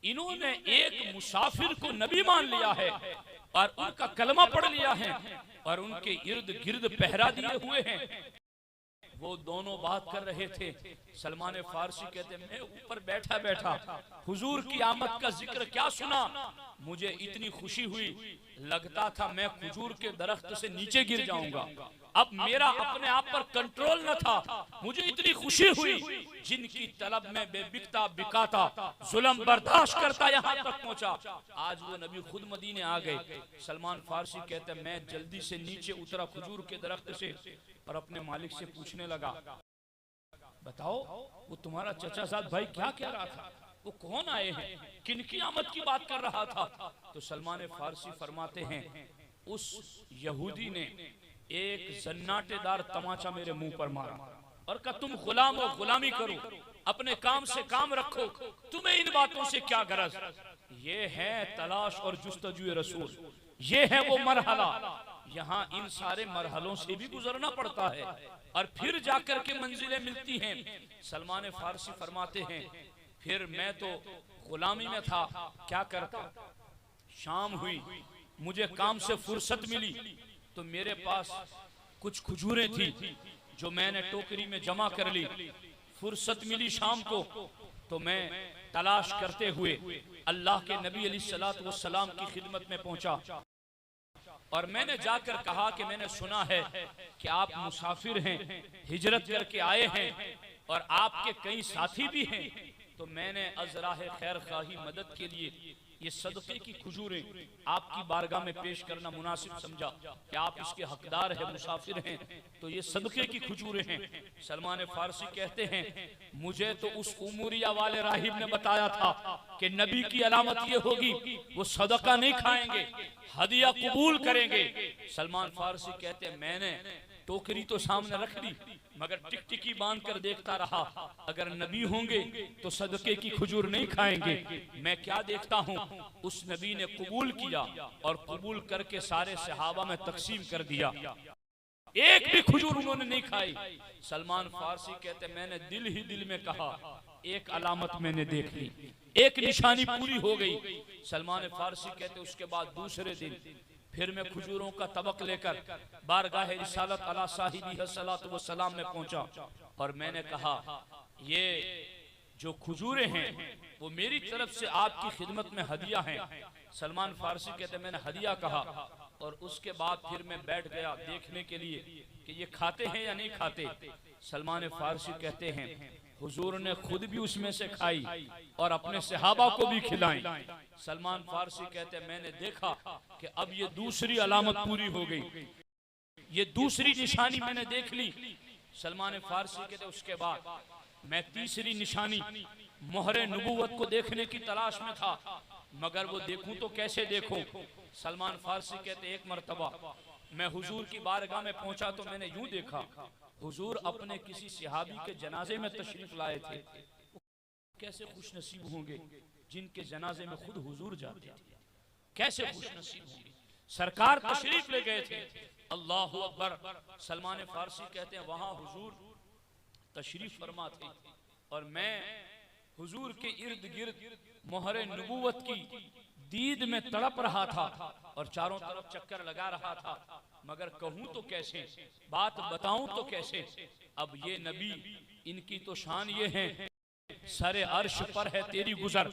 इन्होंने एक मुसाफिर को नबी मान लिया है और उनका कलमा पढ़ लिया है और उनके इर्द गिर्द पहरा दिए हुए हैं। वो दोनों बात कर रहे थे। सलमान फारसी कहते मैं ऊपर बैठा बैठा हुजूर की आमद का जिक्र क्या सुना, मुझे इतनी खुशी हुई लगता था मैं खजूर के दरख्त से नीचे गिर जाऊंगा। अब मेरा अपने आप पर कंट्रोल न था, मुझे इतनी खुशी हुई जिनकी तलब में बेबिकता बिकाता जुल्म बर्दाश्त करता यहाँ तक पहुंचा, आज वो नबी खुद मदीने आ गए। सलमान फारसी कहते मैं जल्दी से नीचे उतरा खजूर के दरख्त से और अपने मालिक से पूछने लगा बताओ वो तुम्हारा चचाजाद भाई क्या कह रहा था, वो कौन आए हैं, किन की आमद की बात कर रहा था। तो सलमान फारसी फरमाते हैं उस यहूदी ने एक जन्नाटेदार तमाचा मेरे मुंह पर मारा और कहा तुम गुलाम हो, गुलामी करो, अपने काम से काम रखो, तुम्हें इन बातों से क्या गरज। ये है तलाश और जुस्तजू रसूल, ये है वो मरहला, यहाँ इन सारे मरहलों से भी गुजरना पड़ता है और फिर जाकर के मंजिलें मिलती हैं। सलमान फारसी फरमाते हैं फिर मैं तो गुलामी में था, क्या करता, शाम हुई, मुझे काम से फुर्सत मिली तो मेरे पास कुछ खजूरें थी जो मैंने टोकरी में जमा कर ली। फुर्सत मिली शाम को तो मैं तलाश करते हुए अल्लाह के नबी अलैहिस्सलातु वस्सलाम की खिदमत में पहुंचा और मैंने जाकर कहा कि मैंने सुना है कि आप मुसाफिर हैं, हिजरत करके आए हैं और आपके कई साथी भी हैं, तो मैंने अज़राह खैर खाही मदद के लिए ये सदक़े की खजूरें आपकी बारगाह में पेश करना मुनासिब समझा कि आप इसके हकदार हैं, मुसाफिर हैं, तो ये सदक़े की खजूरें हैं। सलमान फारसी कहते हैं मुझे तो उस उमूरिया वाले राहिब ने बताया था कि नबी की अलामत ये होगी वो सदका नहीं खाएंगे, हदिया कबूल करेंगे। सलमान फारसी कहते हैं मैंने टोकरी तो सामने रख ली मगर टिकटिकी बांध कर देखता रहा, अगर नबी होंगे तो सदके की खजूर नहीं खाएंगे। मैं क्या देखता हूँ उस नबी ने कबूल किया और कबूल करके सारे सहाबा में तकसीम कर दिया, एक भी खजूर उन्होंने नहीं खाई। सलमान फारसी कहते मैंने दिल ही दिल में कहा एक अलामत मैंने देख ली, एक निशानी पूरी हो गई। सलमान फारसी कहते उसके बाद दूसरे दिन फिर मैं खजूरों का तबक लेकर बारगाह रिसालत अला साहिबी सल्लल्लाहु अलैहि वसल्लम में पहुंचा और मैंने कहा ये जो खजूरें हैं वो मेरी तरफ से आपकी खिदमत में हदिया हैं। सलमान फारसी कहते मैंने हदिया कहा और उसके बाद फिर मैं बैठ गया देखने के लिए कि ये खाते हैं या नहीं खाते। सलमान फारसी कहते हैं हुजूर ने खुद भी उसमें से खाई और अपने सहाबा को भी खिलाई। सलमान फारसी कहते हैं मैंने देखा कि अब ये दूसरी अलामत पूरी हो गई, ये दूसरी निशानी मैंने देख ली। सलमान फारसी कहते उसके बाद मैं तीसरी निशानी मोहरे नबूवत को देखने की तलाश में था मगर वो देखूं तो कैसे देखूं। सलमान फारसी कहते एक मर्तबा मैं हुजूर की बारगाह में पहुंचा तो मैंने यूं देखा हुजूर अपने किसी सहाबी के जनाजे में तशरीफ लाए थे। कैसे खुशनसीब होंगे जिनके जनाजे में खुद हुजूर जाते थे, कैसे खुशनसीब होंगे, सरकार तशरीफ ले गए थे। अल्लाहु अकबर। सलमान फारसी कहते हैं वहां हुजूर तशरीफ फरमा थे और मैं हुजूर के इर्द गिर्द मोहरे नबूवत की दीद में तड़प रहा था और चारों तरफ चक्कर लगा रहा था मगर कहूं तो कैसे, बात बताऊं तो कैसे। अब ये नबी इनकी तो शान ये है सरे अर्श पर है तेरी गुजर,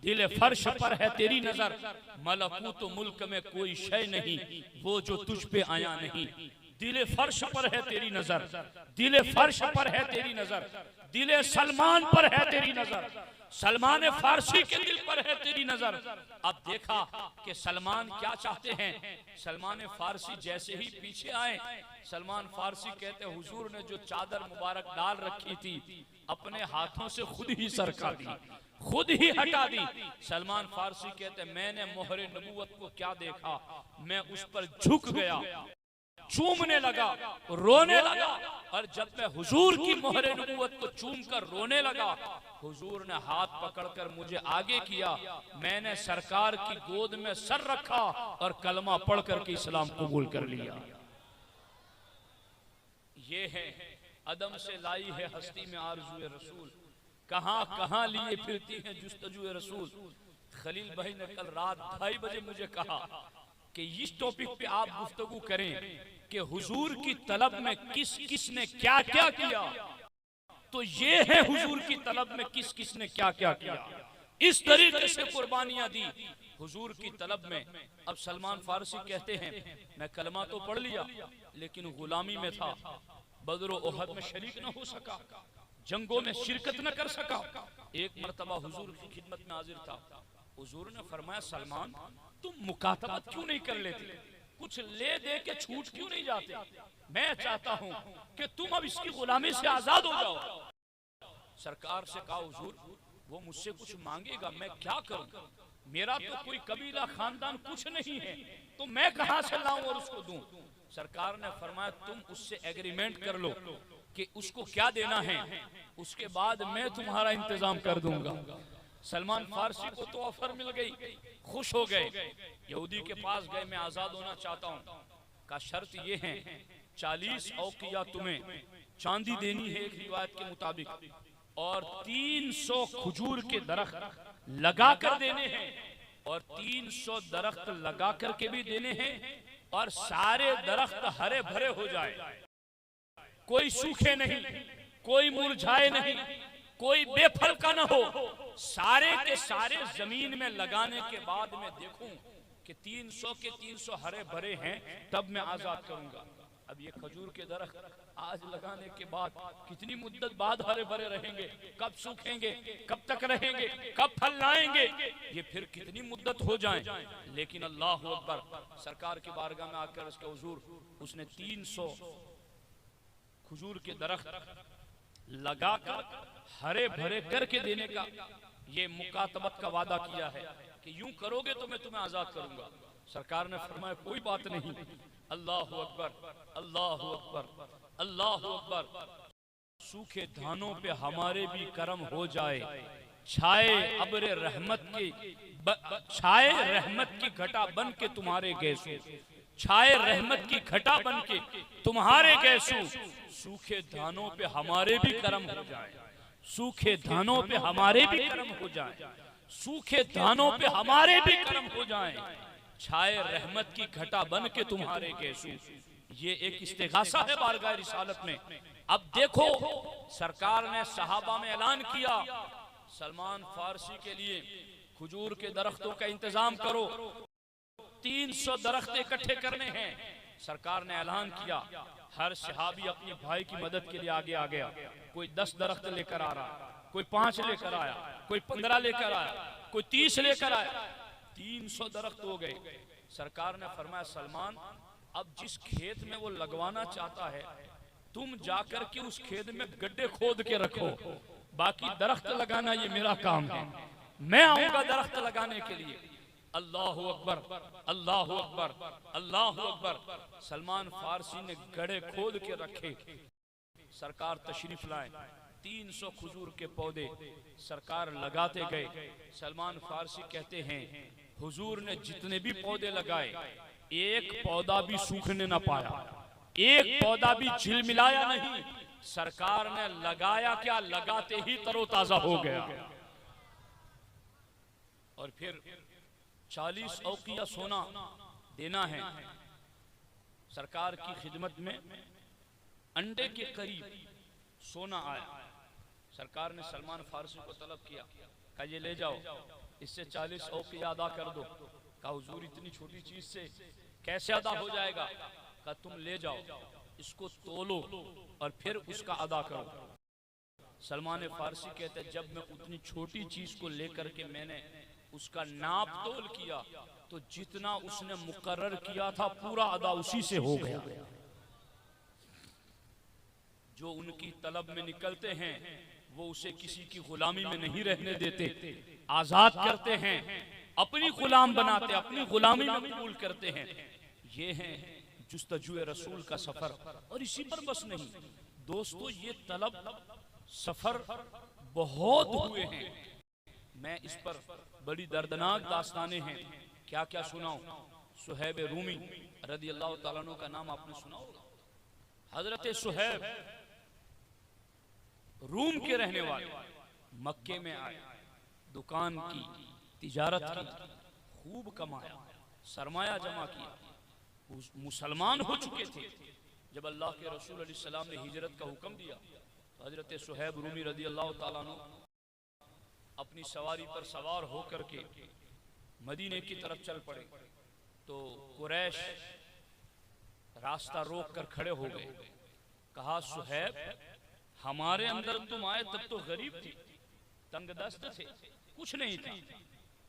दिल फर्श पर है तेरी नजर, मलकूत मुल्क में कोई शय नहीं वो जो तुझ पे आया नहीं। दिल फर्श पर है तेरी नजर, दिल फर्श पर है तेरी नजर, दिल सलमान पर है तेरी नजर। सलमान फारसी के दिल पर है तेरी नजर। अब देखा कि सलमान क्या चाहते हैं। सलमान फारसी जैसे ही पीछे आए, सलमान फारसी कहते हुजूर ने जो चादर मुबारक डाल रखी थी अपने हाथों से खुद ही सरका दी, खुद ही हटा दी। सलमान फारसी कहते मैंने मोहरे नबूवत को क्या देखा, मैं उस पर झुक गया, चूमने लगा, रोने लगा। और जब मैं हुजूर की मोहरे नबूवत को चूम कर रोने लगा, हुजूर ने हाथ पकड़कर मुझे आगे किया, मैंने सरकार की गोद में सर रखा और कलमा पढ़कर के इस्लाम कबूल कर लिया। ये है अदम से लाई है हस्ती में आरज़ूए रसूल, कहां कहां लिए फिरती हैं जुस्तजूए रसूल। खलील भाई ने कल रात 2:30 बजे मुझे कहा कि इस टॉपिक पे आप गुफ्तगू करें कि हुजूर की तलब में किस किस ने क्या क्या किया। तो ये है हुजूर की तलब में किस किस ने क्या क्या किया, इस तरीके से कुर्बानियां दी हुजूर की तलब में। अब सलमान फारसी कहते हैं मैं कलमा तो पढ़ लिया लेकिन गुलामी में था, बदर और ओहद में शरीक न हो सका, जंगों में शिरकत न कर सका। एक मर्तबा हुजूर की खिदमत में हाजिर था, हुजूर ने फरमाया सलमान तुम मुकातबत क्यों नहीं कर लेते, कुछ ले दे के छूट क्यों नहीं जाते, मैं चाहता हूं कि तुम अब इसकी गुलामी से आजाद हो जाओ। सरकार से कहा हुजूर वो मुझसे कुछ मांगेगा मैं क्या करूं, मेरा तो कोई कबीला खानदान कुछ नहीं है, तो मैं कहां से लाऊं और उसको दूं। सरकार ने फरमाया तुम उससे एग्रीमेंट कर लो कि उसको क्या देना है, उसके बाद मैं तुम्हारा इंतजाम कर दूंगा। सलमान फारसी को तो ऑफर मिल गई, खुश हो गए, यहूदी के पास गए मैं आजाद होना चाहता हूं। का शर्त ये है 40 औकिया तुम्हें चांदी देनी है एक रिवायत के मुताबिक, और 300 खजूर के दरख्त लगा कर देने हैं, और 300 दरख्त लगा कर के भी देने हैं, और सारे दरख्त हरे भरे हो जाए, कोई सूखे नहीं, कोई मुरझाए नहीं, कोई बेफल का न हो, सारे के सारे जमीन में लगाने के बाद में देखूं कि 300 के 300 हरे भरे हैं, तब मैं आजाद करूंगा। अब ये खजूर के दरख्त आज लगाने के बाद कितनी मुद्दत बाद हरे भरे रहेंगे, कब सूखेंगे, कब तक रहेंगे, कब फल लाएंगे, ये फिर कितनी मुद्दत हो जाए। लेकिन अल्लाह अकबर, सरकार की बारगाह में आकर उसके हुजूर उसने 300 खजूर के दरख्त लगाकर हरे भरे करके देने का ये मुकातबत का वादा किया है कि यूं करोगे तो मैं तुम्हें आजाद करूंगा। सरकार ने फरमाया कोई बात नहीं, अल्लाह अकबर, अल्लाह अकबर, अल्लाह अकबर। सूखे धानों पे हमारे भी करम हो जाए, छाए अब्रे रहमत की छाए रहमत की घटा बन के तुम्हारे गैसू, छाए रहमत की घटा बन के तुम्हारे गैसू। सूखे धानों पे हमारे भी करम हो जाए, सूखे धानों पे हमारे भी करम हो जाए, सूखे धानों पे हमारे भी करम हो जाए, छाए रहमत की घटा बन के तुम्हारे गैसू। ये एक इस्तिगासा है बारगाह रिसालत में। अब देखो सरकार ने सहाबा में ऐलान किया सलमान फारसी के लिए खजूर के दरख्तों का इंतजाम करो, 300 दरख्त इकट्ठे करने हैं। सरकार ने ऐलान किया, हर सहाबी अपने भाई की मदद के लिए आगे आ गया। कोई 10 दरख्त लेकर आ रहा, कोई 5 लेकर आया, कोई 15 लेकर आया, कोई 30 लेकर आया, 300 दरख्त हो गए। सरकार ने फरमाया सलमान अब जिस खेत में वो लगवाना चाहता है तुम जाकर के उस खेत में गड्ढे खोद के रखो, बाकी दरख्त लगाना ये मेरा काम है, मैं आऊंगा दरख्त लगाने के लिए। अल्लाह अकबर, अल्लाह अकबर, अल्लाह अकबर। सलमान फारसी ने गड्ढे खोद के रखे, सरकार तशरीफ लाए, 300 खजूर के पौधे सरकार लगाते गए। सलमान फारसी कहते हैं हुजूर ने जितने भी पौधे लगाए एक पौधा भी सूखने न पाया, एक पौधा भी झिलमिलाया नहीं। सरकार ने लगाया क्या, लगाते ही तरोताजा हो गया। और फिर 40 औकिया सोना देना है। सरकार की खिदमत में अंडे के करीब सोना आया। सरकार ने सलमान फारसी को तलब किया, कहा ये ले जाओ, इससे 40 औकिया अदा कर दो। कहा हुजूर इतनी छोटी चीज से कैसे अदा हो जाएगा। कहा तुम ले जाओ, इसको तोलो और फिर उसका अदा करो। सलमान फारसी कहते हैं जब मैं उतनी छोटी चीज को लेकर के मैंने उसका नाप तोल किया तो जितना उसने मुकर्रर किया था पूरा अदा उसी से हो गया। जो उनकी तलब में निकलते हैं वो उसे किसी की गुलामी में नहीं रहने देते, आजाद करते हैं, अपनी गुलाम बनाते, अपनी गुलामी में कबूल करते हैं। ये है जुस्तजुए रसूल का सफर। और इसी पर बस नहीं दोस्तों, ये तलब सफर बहुत हुए हैं। मैं इस पर बड़ी दर्दनाक दास्तानें हैं, क्या क्या सुनाऊं। सुहैब रूमी रदी अल्लाह ताला अन्हु का नाम आपने सुना होगा। हजरत सुहैब रूम के रहने वाले मक्के में आए, दुकान की, तिजारत की, खूब कमाया, सरमाया जमा किया, मुसलमान हो चुके थे। जब अल्लाह के रसूल अलैहि सलाम ने हिजरत का हुक्म दिया तो हजरत सुहैब रूमी रदी अल्लाह ताला अन्हु अपनी सवारी पर सवार होकर के मदीने की तरफ चल पड़े। तो कुरैश रास्ता रोक कर खड़े हो गए। कहा सुहैब हमारे अंदर तुम आए तब तो गरीब थे, तंगदस्त थे, कुछ नहीं था,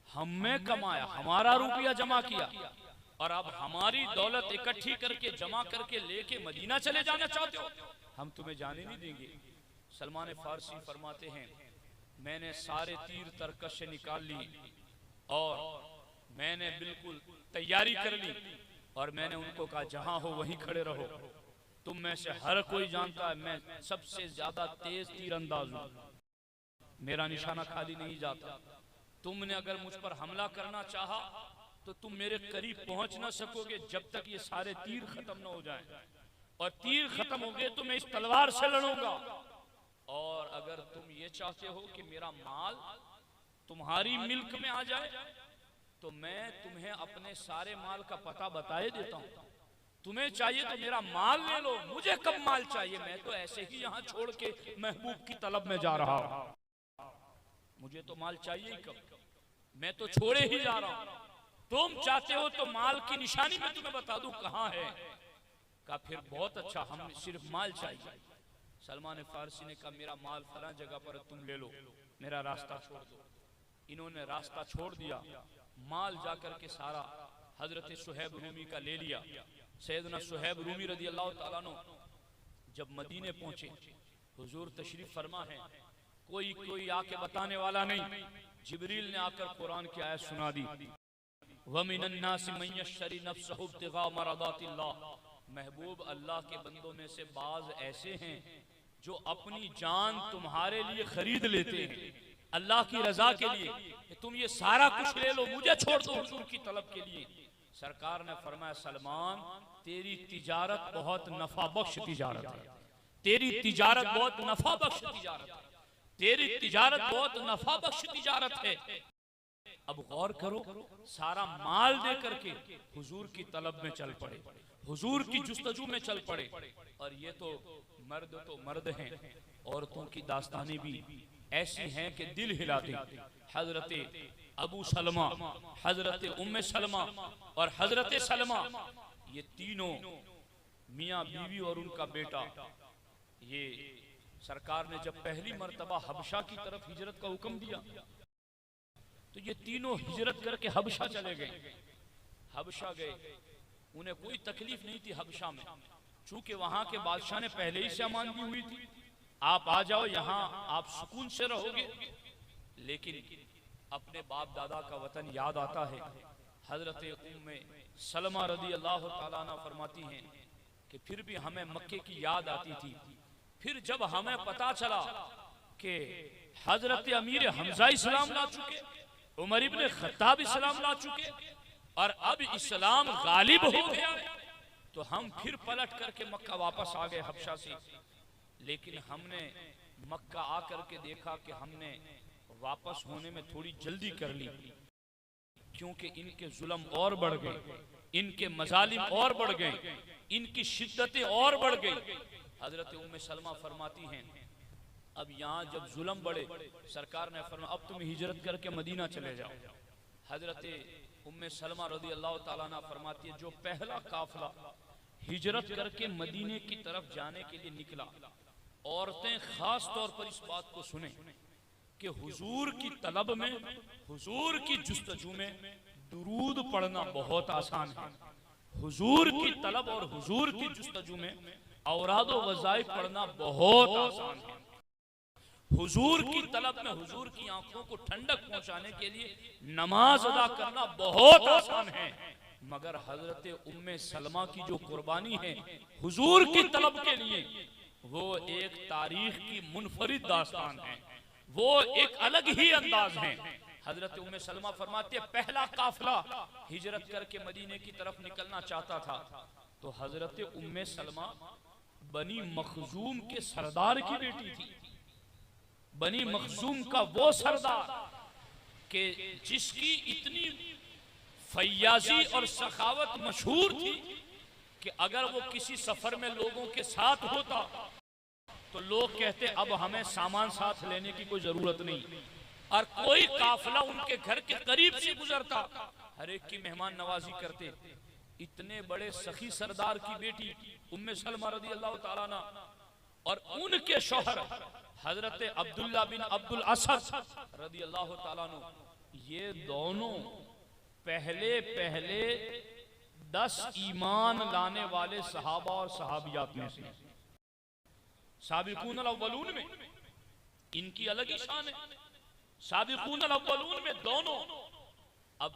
हमने कमाया, हमारा रुपया जमा किया और अब हमारी दौलत इकट्ठी करके जमा करके लेके मदीना चले जाना चाहते हो? हम तुम्हें जाने नहीं देंगे। सलमान फारसी फरमाते हैं मैंने सारे तीर तरकश से निकाल ली और मैंने बिल्कुल तैयारी कर ली और मैंने उनको कहा जहां हो वहीं खड़े रहो। तुम में से हर कोई जानता है मैं सबसे ज्यादा तेज तीरंदाज हूं, मेरा निशाना खाली नहीं जाता। तुमने अगर मुझ पर हमला करना चाहा तो तुम मेरे करीब पहुंच ना सकोगे जब तक ये सारे तीर खत्म ना हो जाएं, और तीर खत्म हो गए तो मैं इस तलवार से लड़ूंगा। और अगर तुम ये चाहते हो कि मेरा माल तुम्हारी मिल्क में आ जाए तो मैं तुम्हें अपने सारे माल का पता बताए देता हूं। तुम्हें चाहिए तो मेरा माल ले लो, मुझे कब माल चाहिए, मैं तो ऐसे ही यहां छोड़ के महबूब की तलब में जा रहा हूं, मुझे तो माल चाहिए ही कब, मैं तो छोड़े ही जा रहा हूं। तुम चाहते हो तो माल की निशानी में तुम्हें बता दूं कहां है। कहा फिर बहुत अच्छा, हम सिर्फ माल चाहिए। सलमान फारसी ने कहा मेरा माल फला जगह पर तुम ले लो, मेरा रास्ता छोड़ दो। इन्होंने रास्ता छोड़ दिया, माल जाकर के सारा हजरत सुहैब रूमी का ले लिया। सैयदना सुहैब रूमी रदी अल्लाह ताला अन्हु जब मदीने पहुंचे, हुजूर तशरीफ फरमा है, कोई आके बताने वाला नहीं। जिब्रील ने आकर कुरान की आयत सुना दी, वमिनन नासि मन यश्तरी नफ्सहु इब्तिगा मरदातिल्लाह। महबूब अल्लाह के बंदों में से बाज ऐसे हैं जो अपनी जान तुम्हारे लिए खरीद लेते हैं अल्लाह की रजा के लिए, कि तुम ये सारा कुछ ले लो, मुझे छोड़ दो हुजूर की तलब के लिए। सरकार ने फरमाया सलमान तेरी तिजारत बहुत नफा बख्श तिजारत है, तेरी तिजारत बहुत नफा बख्श तिजारत है, तेरी तिजारत बहुत नफा बख्श तिजारत है। अब गौर करो, सारा माल दे करके हुजूर की तलब में चल पड़े, हुजूर की जुस्तजू में चल पड़े। और ये तो मर्द हैं, औरतों की दास्तानें भी ऐसी हैं कि दिल हिलाती। हजरत अबू सलमा, हजरत उम्मे सलमा और हजरत सलमा, ये तीनों मियाँ बीवी और उनका बेटा, ये सरकार ने जब पहली मर्तबा हबशा की तरफ हिजरत का हुक्म दिया तो ये तीनों हिजरत करके हबशा चले गए। हबशा गए, उन्हें कोई तकलीफ नहीं थी हबशा में, चूंकि वहां के बादशाह ने पहले ही से अमान दी हुई थी, आप आ जाओ यहाँ आप सुकून से रहोगे। लेकिन अपने बाप दादा का वतन याद आता है। हजरत उम्मे सलमा रदी अल्लाह ताला अन्हा फरमाती हैं कि फिर भी हमें मक्के की याद आती थी। फिर जब हमें पता चला कि हजरत अमीर हमजा इस्लाम ला चुके, उमर इब्ने खत्ताब इस्लाम ला चुके और अब इस्लाम गालिब हो गया, तो हम फिर पलट करके मक्का वापस आ गए हबशा से। लेकिन हमने मक्का आकर के देखा कि हमने वापस होने में थोड़ी जल्दी कर ली, क्योंकि इनके जुल्म और बढ़ गए, इनके मजालिम और बढ़ गए, इनकी शिद्दतें और बढ़ गई। हजरत उम्मे सलमा फरमाती हैं अब यहाँ जब जुल्म बढ़े, सरकार ने फरमाया अब तुम हिजरत करके मदीना चले जाओ। हजरत उम्मे सलमा रदी अल्लाह ताला अन्हा फरमाती है जो पहला काफिला हिजरत करके मदीने की तरफ जाने के लिए निकला, औरतें खास तौर पर इस बात को सुने कि हुजूर की तलब में, हुजूर की जुस्तजू में दुरूद पढ़ना बहुत आसान है। हुजूर की तलब और हुजूर की जुस्तजू में औराद व वज़ाइफ पढ़ना बहुत आसान है। हुजूर की तलब में हुजूर की आंखों को ठंडक पहुंचाने के लिए नमाज अदा करना बहुत आसान है। मगर हजरत उम्मे सलमा की जो कुर्बानी है हुजूर की तलब के लिए, वो एक तारीख की मुनफरिद दास्तान है, वो एक अलग ही अंदाज है। हजरत उम्मे सलमा फरमाती है, पहला काफिला हिजरत करके मदीने की तरफ निकलना चाहता था तो हजरत उम्मे सलमा बनी मखजूम के सरदार की बेटी थी। बनी मखजूम का वो सरदार के जिसकी इतनी फैयाजी और सखावत मशहूर थी कि अगर वो किसी सफर में लोगों के साथ होता तो लोग कहते अब हमें सामान साथ लेने की कोई जरूरत नहीं, और कोई काफिला उनके घर के करीब से गुजरता हर एक की मेहमान नवाजी करते। इतने बड़े सखी सरदार की बेटी उम्मे सलमा रदी अल्लाह ताला अन्हा और उनके शौहर हजरत अब्दुल्ला बिन अब्दुल असद रदी अल्लाह ताला अन्हु, ये दोनों पहले पहले 10 ईमान लाने वाले सहाबा और सहाबियात में से, साबिकून अल-अव्वलून में इनकी अलग ही शान है। साबिकून अल-अव्वलून में दोनों, अब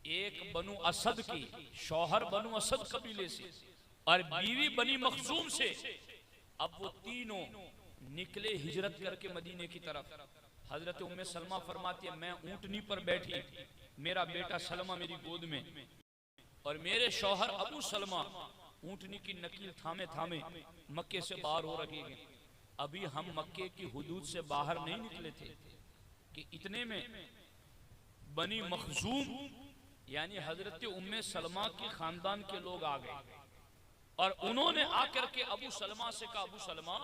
एक बनु असद की शौहर बनु असद कबीले से और बीवी बनी मखजूम से, अब वो तीनों निकले हिजरत करके मदीने की तरफ। हजरत उम्मे सलमा फरमाती है, मैं ऊंटनी पर बैठी, मेरा बेटा सलमा मेरी गोद में और मेरे शौहर अबू सलमा ऊंटनी की नकील थामे थामे मक्के से बाहर हो रहे हैं। अभी हम मक्के की हुदूद से बाहर नहीं निकले थे कि इतने में बनी मखजूम यानी हजरत उम्मे सलमा के खानदान के लोग आ गए और उन्होंने आकर के अबू सलमा से कहा, अबू सलमा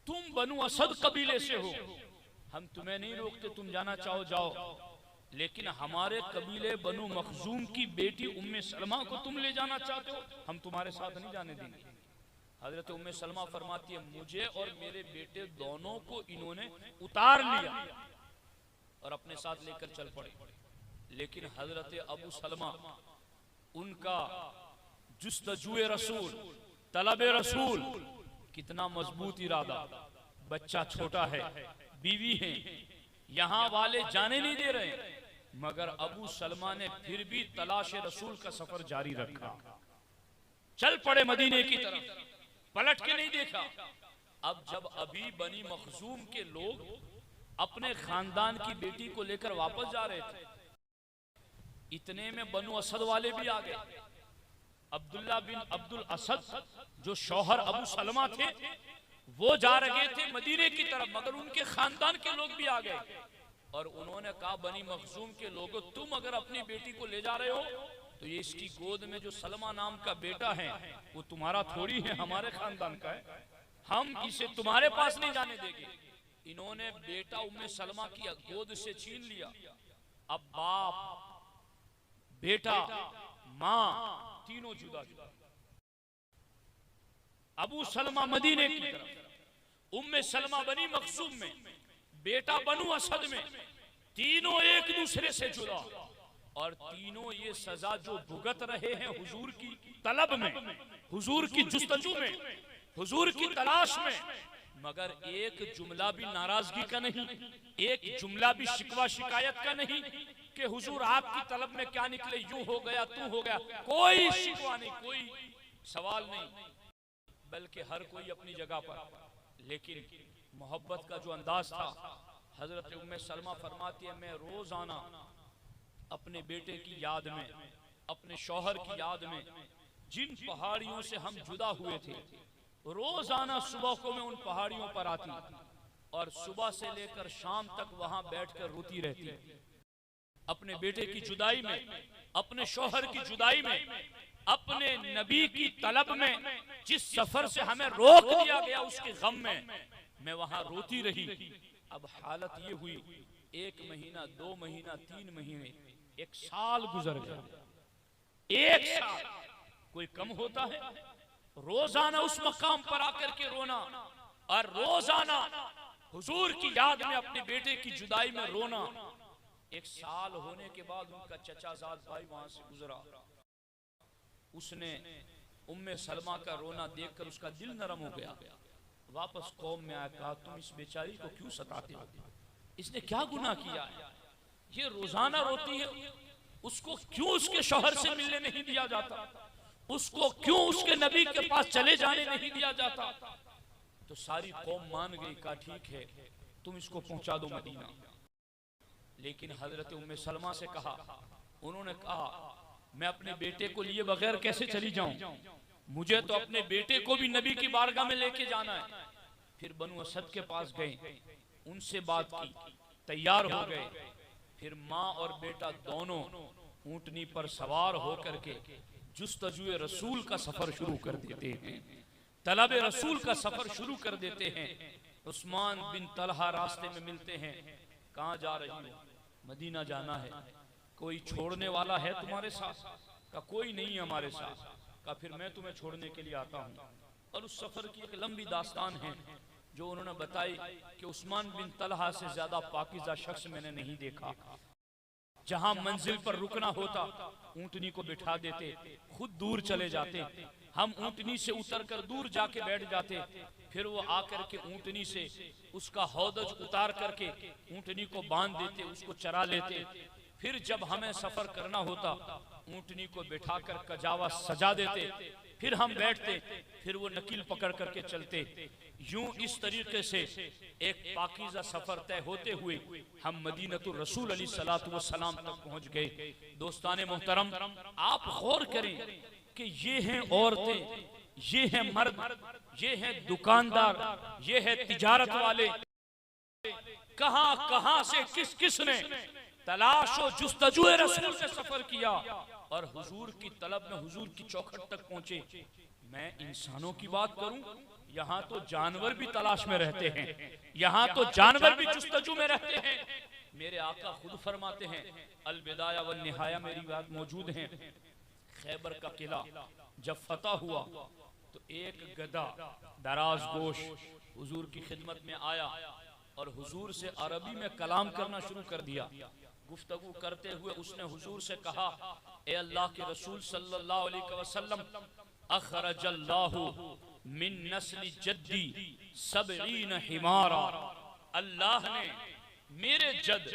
तुम बनु असद कबीले से हो, हम तुम्हें नहीं रोकते, तुम जाना चाहो जाओ, लेकिन हमारे कबीले बनु मखजूम की बेटी उम्मे सलमा को तुम ले जाना चाहते हो, हम तुम्हारे साथ नहीं जाने देंगे। हजरत उम्मे सलमा फरमाती है, मुझे और मेरे बेटे दोनों को इन्होंने उतार लिया और अपने साथ लेकर चल पड़े। लेकिन हजरत अबू सलमा, उनका जुस्तजुए रसूल, तलबे रसूल, कितना मजबूत इरादा, बच्चा छोटा है, बीवी है, यहां वाले जाने नहीं दे रहे, मगर अबू सलमा ने फिर भी तलाशे रसूल का सफर जारी रखा। चल पड़े मदीने की तरफ, पलट के नहीं देखा। अब जब अभी बनी मखजूम के लोग अपने खानदान की बेटी को लेकर वापस जा रहे थे, इतने में बनु असद वाले भी आ गए। अब्दुल्ला बिन अब्दुल असद जो शौहर अबू सलमा थे, वो जा रहे थे मदीने की तरफ, मगर उनके खानदान के लोग भी आ गए और उन्होंने कहा, बनी मखजूम के लोगों, तुम अगर अपनी बेटी को ले जा रहे हो तो ये इसकी गोद में जो सलमा नाम का बेटा है वो तुम्हारा थोड़ी है, हमारे खानदान का है, हम इसे तुम्हारे पास नहीं जाने देंगे। इन्होंने बेटा उम्मे सलमा की गोद से छीन लिया। अब बाप, बेटा, माँ तीनों जुदा जुदा। अबू सलमा मदीने की तरफ, उम्मे सलमा बनी मखसूम में, बेटा बनु असद में, तीनों एक दूसरे से जुदा और तीनों ये सजा जो भुगत रहे हैं हुजूर की तलब में, हुजूर की जुस्तजू में, हुजूर की तलाश में, मगर एक जुमला भी नाराजगी का नहीं, एक जुमला भी शिकवा शिकायत का नहीं कि हुजूर आपकी तलब में क्या निकले, यूं हो गया तू हो गया, कोई शिकवा नहीं, कोई सवाल नहीं, बल्कि हर कोई अपनी जगह पर। लेकिन मोहब्बत का जो अंदाज था, हजरत उम्मे सलमा फरमाती है, मैं रोजाना अपने बेटे की याद में, अपने शौहर की याद में, जिन पहाड़ियों से हम जुदा हुए थे, रोजाना सुबह को मैं उन पहाड़ियों पर आती और सुबह से लेकर शाम तक वहां बैठकर रोती रहती, अपने बेटे की जुदाई में, अपने शौहर की जुदाई में, अपने नबी की तलब में, जिस सफर से हमें रोक दिया गया उसके गम में मैं वहां रोती रही। अब हालत ये हुई, 1 महीना, 2 महीना, 3 महीने, 1 साल गुजर गया। 1 साल कोई कम होता है? रोजाना उस मकाम पर आकर के रोना और रोजाना हुजूर की याद में अपने बेटे की जुदाई में रोना। एक साल होने के बाद उनका चचाजाद भाई वहां से गुजरा। उसने उम्मे सलमा का रोना देखकर उसका दिल नरम हो गया। वापस कौम में आया, कहा तुम इस बेचारी को क्यों सताते हो, इसने क्या गुनाह किया है, ये रोजाना रोती है, उसको क्यों उसके शौहर से मिलने नहीं दिया जाता, उसको क्यों उसके नबी के पास चले जाने नहीं दिया जाता। तो सारी कौम मान गई, कहा ठीक है तुम इसको पहुंचा दो मदीना। लेकिन हजरत उम्मे सलमा से कहा, उन्होंने कहा मैं अपने बेटे को लिए बगैर कैसे चली जाऊं, मुझे तो अपने बेटे को भी नबी की बारगाह में लेके जाना है। फिर बनु असद के पास गए, उनसे बात की, तैयार हो गए। फिर माँ और बेटा दोनों ऊंटनी पर सवार होकर के जुस्तजुए रसूल का सफर शुरू कर देते हैं, तलब रसूल का सफर शुरू कर देते हैं। उस्मान बिन तलहा रास्ते में मिलते हैं, कहाँ जा रही हो, मदीना जाना है, कोई छोड़ने वाला है तुम्हारे साथ, का कोई नहीं है हमारे साथ, का फिर मैं तुम्हें छोड़ने के लिए आता हूँ। और उस सफर की एक लंबी दास्तान है जो उन्होंने बताई कि उस्मान बिन तलहा से ज्यादा पाकीज़ा शख्स मैंने नहीं देखा। जहां मंजिल पर रुकना होता ऊंटनी को बिठा देते, खुद दूर चले जाते, हम ऊंटनी से उतरकर दूर जाके बैठ जाते, फिर वो आकर के ऊंटनी से उसका हौदज उतार करके ऊंटनी को बांध देते, उसको चरा लेते। फिर जब हमें सफर करना होता ऊंटनी को बिठाकर कजावा सजा देते, फिर हम बैठते, फिर वो नकील पकड़ करके चलते। यूं इस तरीके से एक पाकीज़ा सफर तय होते हुए हम मदीनतुर रसूल अलैहिस्सलातु वस्सलाम तक पहुंच गए। दोस्ताने मोहतरम, आप गौर करें कि ये हैं औरतें, ये हैं मर्द, ये हैं दुकानदार, ये है तिजारत वाले, कहां कहां से किस किस ने तलाश और जुस्तजुए रसूल से सफर किया और हुजूर की तलब में हुजूर की चौखट तक पहुंचे। मैं इंसानों की बात करूं, यहाँ तो जानवर भी तलाश में रहते हैं, यहाँ तो जानवर भी जुस्तजू में रहते हैं। मेरे आका खुद फरमाते हैं, अल बिदाया व निहाया मेरी बात मौजूद है। खैबर का किला जब फतह हुआ तो एक गधा दराज गोश हुजूर की खिदमत में आया और हुजूर से अरबी में कलाम करना शुरू कर दिया। गुफ्तगू करते हुए उसने हुजूर से कहा, ए अल्लाह के रसूल सल्लल्लाहु अलैहि वसल्लम, अखरजल्लाहु मिन नस्ली जद्दी सबईन हिमारा, अल्लाह ने मेरे जद,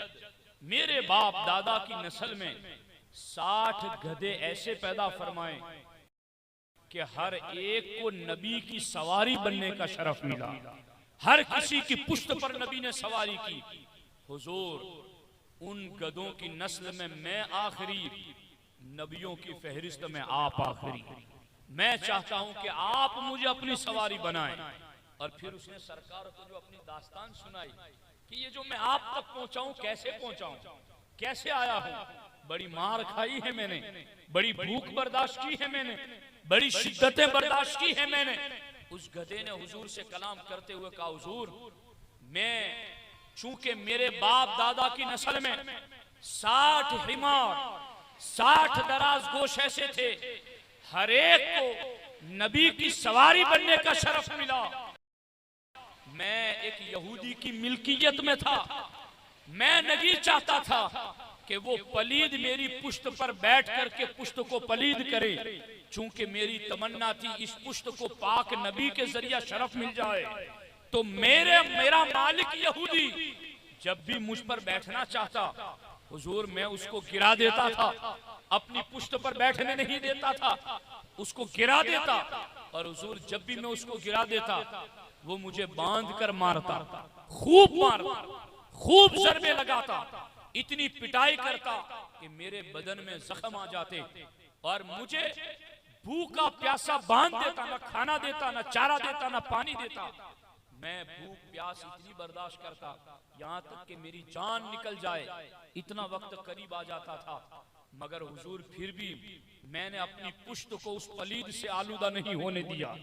मेरे बाप दादा की नस्ल में 60 गधे ऐसे पैदा फरमाए कि हर एक को नबी की सवारी बनने का शरफ मिला, हर किसी की पुश्त पर नबी ने सवारी की। हुजूर, उन गधों की नस्ल में मैं आखिरी, नबियों की फहरिस्त में आप आखिरी, मैं चाहता हूं कि आप मुझे अपनी सवारी बनाएं। और फिर उसने सरकार को जो अपनी दास्तान सुनाई कि ये जो मैं आप तक पहुंचाऊं, कैसे पहुंचाऊं, कैसे आया हूं, बड़ी मार खाई है मैंने, बड़ी भूख बर्दाश्त की है मैंने, बड़ी शिद्दतें बर्दाश्त की है मैंने। उस गधे ने हुजूर से कलाम करते हुए कहा, हुजूर, मैं चूंकि मेरे बाप दादा की नस्ल में 60 हिमार, 60 दराज गोश ऐसे थे, हर एक को नबी की सवारी बनने का शरफ मिला। मैं एक यहूदी की मिल्कियत में था, मैं नहीं चाहता था कि वो पलीद मेरी पुश्त पर बैठ करके पुश्त को पलीद करे, चूंकि मेरी तमन्ना थी इस पुश्त को पाक नबी के जरिए शरफ मिल जाए। तो मेरा मालिक यहूदी जब भी मुझ पर बैठना चाहता, हुजूर मैं उसको गिरा देता था, अपनी पुश्त पर बैठने नहीं देता था, उसको गिरा देता। और हुजूर जब भी मैं उसको गिरा देता वो मुझे बांध कर मारता, खूब मारता, खूब ज़रबे लगाता, इतनी पिटाई करता कि मेरे बदन में जख्म आ जाते और मुझे भूखा प्यासा बांध देता, ना खाना देता, ना चारा देता, ना पानी देता। मैं भूख प्यास इतनी बर्दाश्त करता यहाँ तक कि मेरी जान निकल जाए, इतना वक्त करीब आ जाता था। मगर हुजूर फिर भी मैंने अपनी पुश्त को उस पलीद से आलूदा नहीं होने दिया,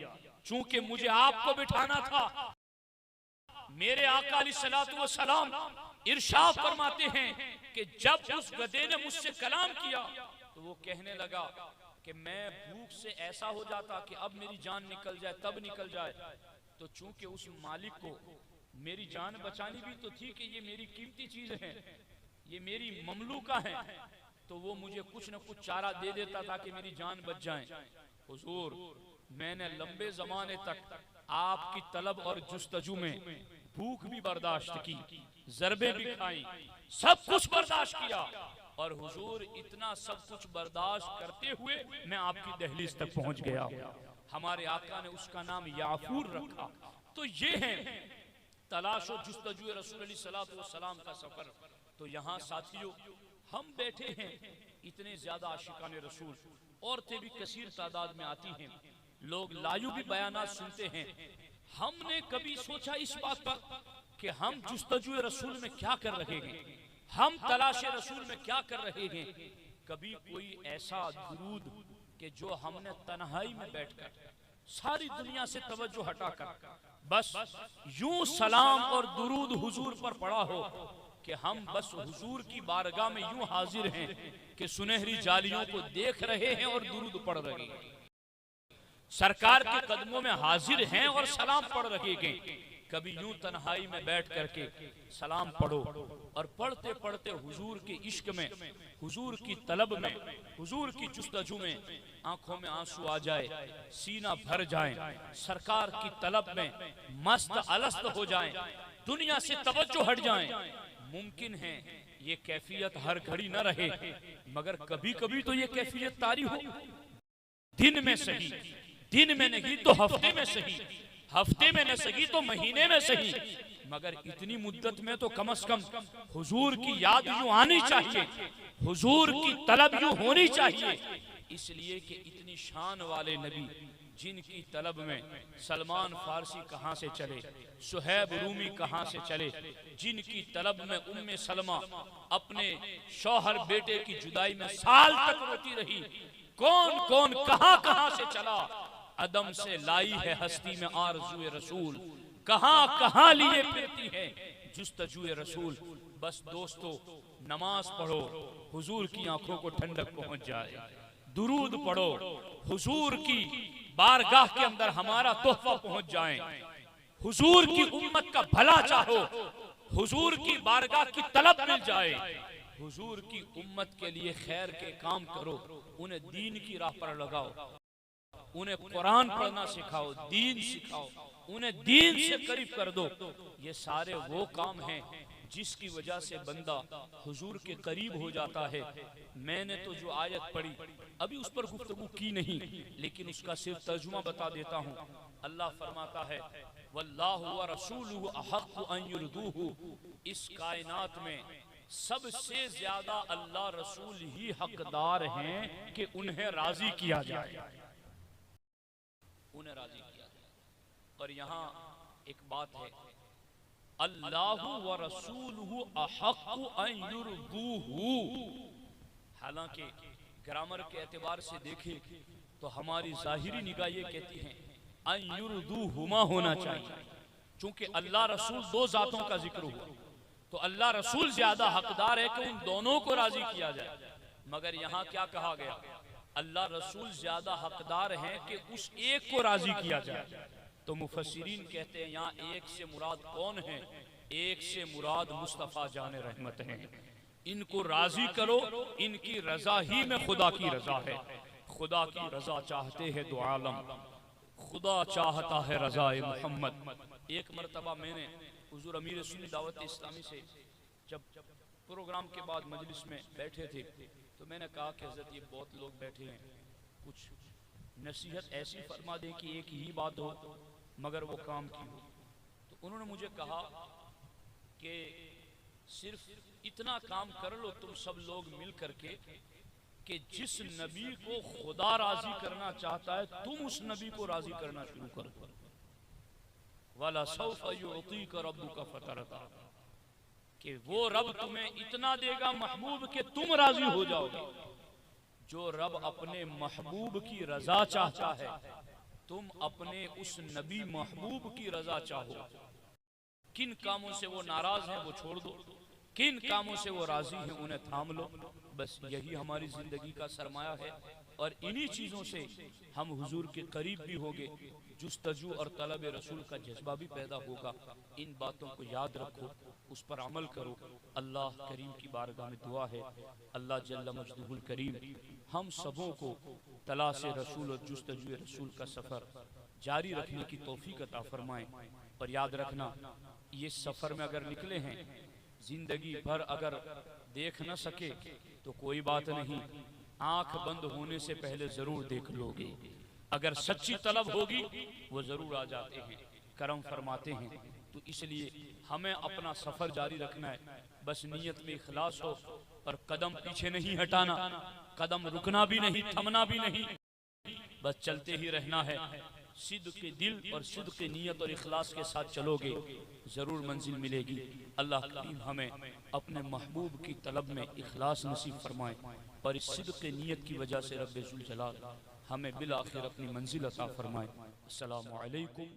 चूंकि मुझे आपको बिठाना था। मेरे आका अलैहिस्सलातु वस्सलाम इरशाद फरमाते हैं कि जब उस गधे ने मुझसे कलाम किया तो वो कहने लगा कि मैं भूख से ऐसा हो जाता कि अब मेरी जान निकल जाए, तब निकल जाए, तो चूंकि उस मालिक को मेरी जान बचानी भी तो थी कि ये मेरी कीमती चीज है, ये मेरी ममलूका है, तो वो मुझे कुछ न कुछ चारा दे देता था कि मेरी जान बच जाए। हुजूर, मैंने लंबे जमाने तक आपकी तलब और जुस्तजू में भूख भी बर्दाश्त की, ज़रबे भी खाई, सब कुछ बर्दाश्त किया, और हुजूर इतना सब कुछ बर्दाश्त करते हुए मैं आपकी दहलीज तक पहुंच गया। हमारे आका ने उसका नाम याफूर रखा। तो ये है तलाशो जुस्तजू रसूल अलैहि सल्लल्लाहु अलैहि वसल्लम का सफर। तो यहाँ साथियों हम बैठे हैं, इतने ज्यादा आशिकाने रसूल, औरतें भी कसीर तादाद में आती हैं, लोग लायू भी बयानात सुनते हैं। हमने कभी सोचा इस बात पर कि हम जुस्तजू रसूल में क्या कर रहे हैं, हम तलाश रसूल में क्या कर रहे हैं? कभी कोई ऐसा दुरूद कि जो हमने तन्हाई में बैठकर सारी दुनिया से तवज्जो हटाकर बस यूं सलाम और दुरूद हुजूर पर पड़ा हो कि हम बस हुजूर की बारगाह में यूं हाजिर हैं कि सुनहरी जालियों को देख रहे हैं और दुरूद पढ़ रहे हैं, सरकार के कदमों में हाजिर हैं और सलाम पढ़ रहे हैं। कभी यूं तन्हाई में बैठ करके सलाम पढ़ो और पढ़ते पढ़ते हुजूर के इश्क में, हुजूर की तलब में, हुजूर की जुस्तजू में आंखों में आंसू आ जाए, सीना भर जाए, सरकार की तलब में मस्त अलस्त हो जाए, दुनिया से तवज्जो हट जाए। मुमकिन है ये कैफियत हर घड़ी न रहे, मगर कभी कभी तो ये कैफियत तारी हो, दिन में सही, दिन में नहीं तो हफ्ते में सही, हफ्ते में न सही तो महीने में सही, मगर इतनी मुद्दत में तो कम से कम हुजूर की याद यूं आनी चाहिए, हुजूर की तलब यूं होनी चाहिए। इसलिए कि इतनी शान वाले नबी जिनकी तलब में सलमान फारसी कहां से चले, सुहैब रूमी कहां से चले, जिनकी तलब में उम्मे सलमा अपने शौहर बेटे की जुदाई में साल तक रोती रही, कौन कौन कहां कहां से चला, अदम से लाई है हस्ती में आरज़ूए रसूल, कहां कहां लिए फिरती है जुस्तजूए रसूल। बस दोस्तों, नमाज पढ़ो, हुजूर की आंखों को ठंडक पहुंच जाए, दुरूद पढ़ो, हुजूर की बारगाह के अंदर हमारा तोहफा पहुंच जाए, हुजूर की उम्मत का भला चाहो, हुजूर की बारगाह की तलब मिल जाए, हुजूर की उम्मत के लिए खैर के काम करो, उन्हें दीन की राह पर लगाओ, उन्हें कुरान पढ़ना सिखाओ, दीन सिखाओ, उन्हें दीन से करीब कर दो। ये सारे वो काम हैं जिसकी वजह से बंदा हुजूर के करीब हो जाता है। मैंने तो जो आयत पढ़ी अभी उस पर गुफ्तगू की नहीं, लेकिन उसका सिर्फ तर्जुमा बता देता हूँ। अल्लाह फरमाता है वल्लाहु व रसूलुहु अहक्कु अन युरदूहु, इस कायनात में सबसे ज्यादा अल्लाह रसूल ही हकदार हैं कि उन्हें राजी किया जाए, उन्हें राजी किया जाए। और यहाँ एक बात है, अल्लाहु व रसूलुहु अहक्कु अन युरदूहु। हालांकि ग्रामर के एतबार से देखें तो हमारी जाहिरी निगाह ये कहती है अन युरदूहुमा होना चाहिए, चूंकि अल्लाह रसूल दो जातों का जिक्र हुआ तो अल्लाह रसूल ज्यादा हकदार है कि उन दोनों को राजी किया जाए। मगर यहाँ क्या कहा गया, अल्लाह रसूल ज्यादा हकदार हैं कि उस एक को राजी किया जाए। तो मुफस्सिरीन कहते हैं यहाँ एक से मुराद कौन है, एक से मुराद मुस्तफ़ा जाने रहमत हैं। इनको राजी करो, इनकी रजा ही में खुदा की रजा है, खुदा की रजा चाहते हैं दो आलम, खुदा चाहता है रजाए मोहम्मद। एक मरतबा मैंने हुजूर अमीर सुन्नी दावत इस्लामी से जब प्रोग्राम के बाद मजलिस में बैठे थे तो मैंने कहा कि हज़रत ये बहुत लोग बैठे हैं, कुछ नसीहत ऐसी फरमा दें कि एक ही बात हो मगर वो काम की हो। तो उन्होंने मुझे कहा कि सिर्फ इतना काम कर लो तुम सब लोग मिल करके कि जिस नबी को खुदा राजी करना चाहता है तुम उस नबी को राजी करना शुरू कर दो। वाला सौफा युअतीका रब्बुका फतरदा, कि वो रब तुम्हें इतना देगा महबूब के तुम राजी हो जाओगे। जो रब अपने महबूब की रजा चाहता है तुम अपने उस नबी महबूब की रजा चाहो। किन कामों से वो नाराज है वो छोड़ दो, किन कामों से वो राजी हैं उन्हें थाम लो। बस यही हमारी जिंदगी का सरमाया है और इन्हीं चीज़ों से हम हुजूर के करीब भी होंगे, जुस्तजू और तलब रसूल का जज्बा भी पैदा होगा। इन बातों को याद रखो, उस पर अमल करो। अल्लाह करीम की बारगाह में दुआ है, अल्लाह जल्ल मजदुहुल करीम हम सबों को तलाश रसूल और जुस्तजू रसूल का सफ़र जारी रखने की तौफीक अता फरमाए। और याद रखना, ये सफ़र में अगर निकले हैं, जिंदगी भर अगर देख न सके तो कोई बात नहीं, आंख बंद होने से पहले जरूर देख लोगे। अगर सच्ची तलब होगी वो जरूर आ जाते हैं, करम फरमाते हैं। तो इसलिए हमें अपना सफर जारी रखना है, बस नीयत में इखलास हो और कदम पीछे नहीं हटाना, कदम रुकना भी नहीं, थमना भी नहीं, बस चलते ही रहना है। सिद्ध के दिल और सिद्ध के नीयत और इखलास के साथ चलोगे जरूर मंजिल मिलेगी। अल्लाह करीम हमें अपने महबूब की तलब में इखलास नसीब फरमाए और इस सिद्ध के नीयत की वजह से रब्बे जुल जलाल हमें बिल आखिर अपनी मंजिल अता फरमाए। अस्सलामु अलैकुम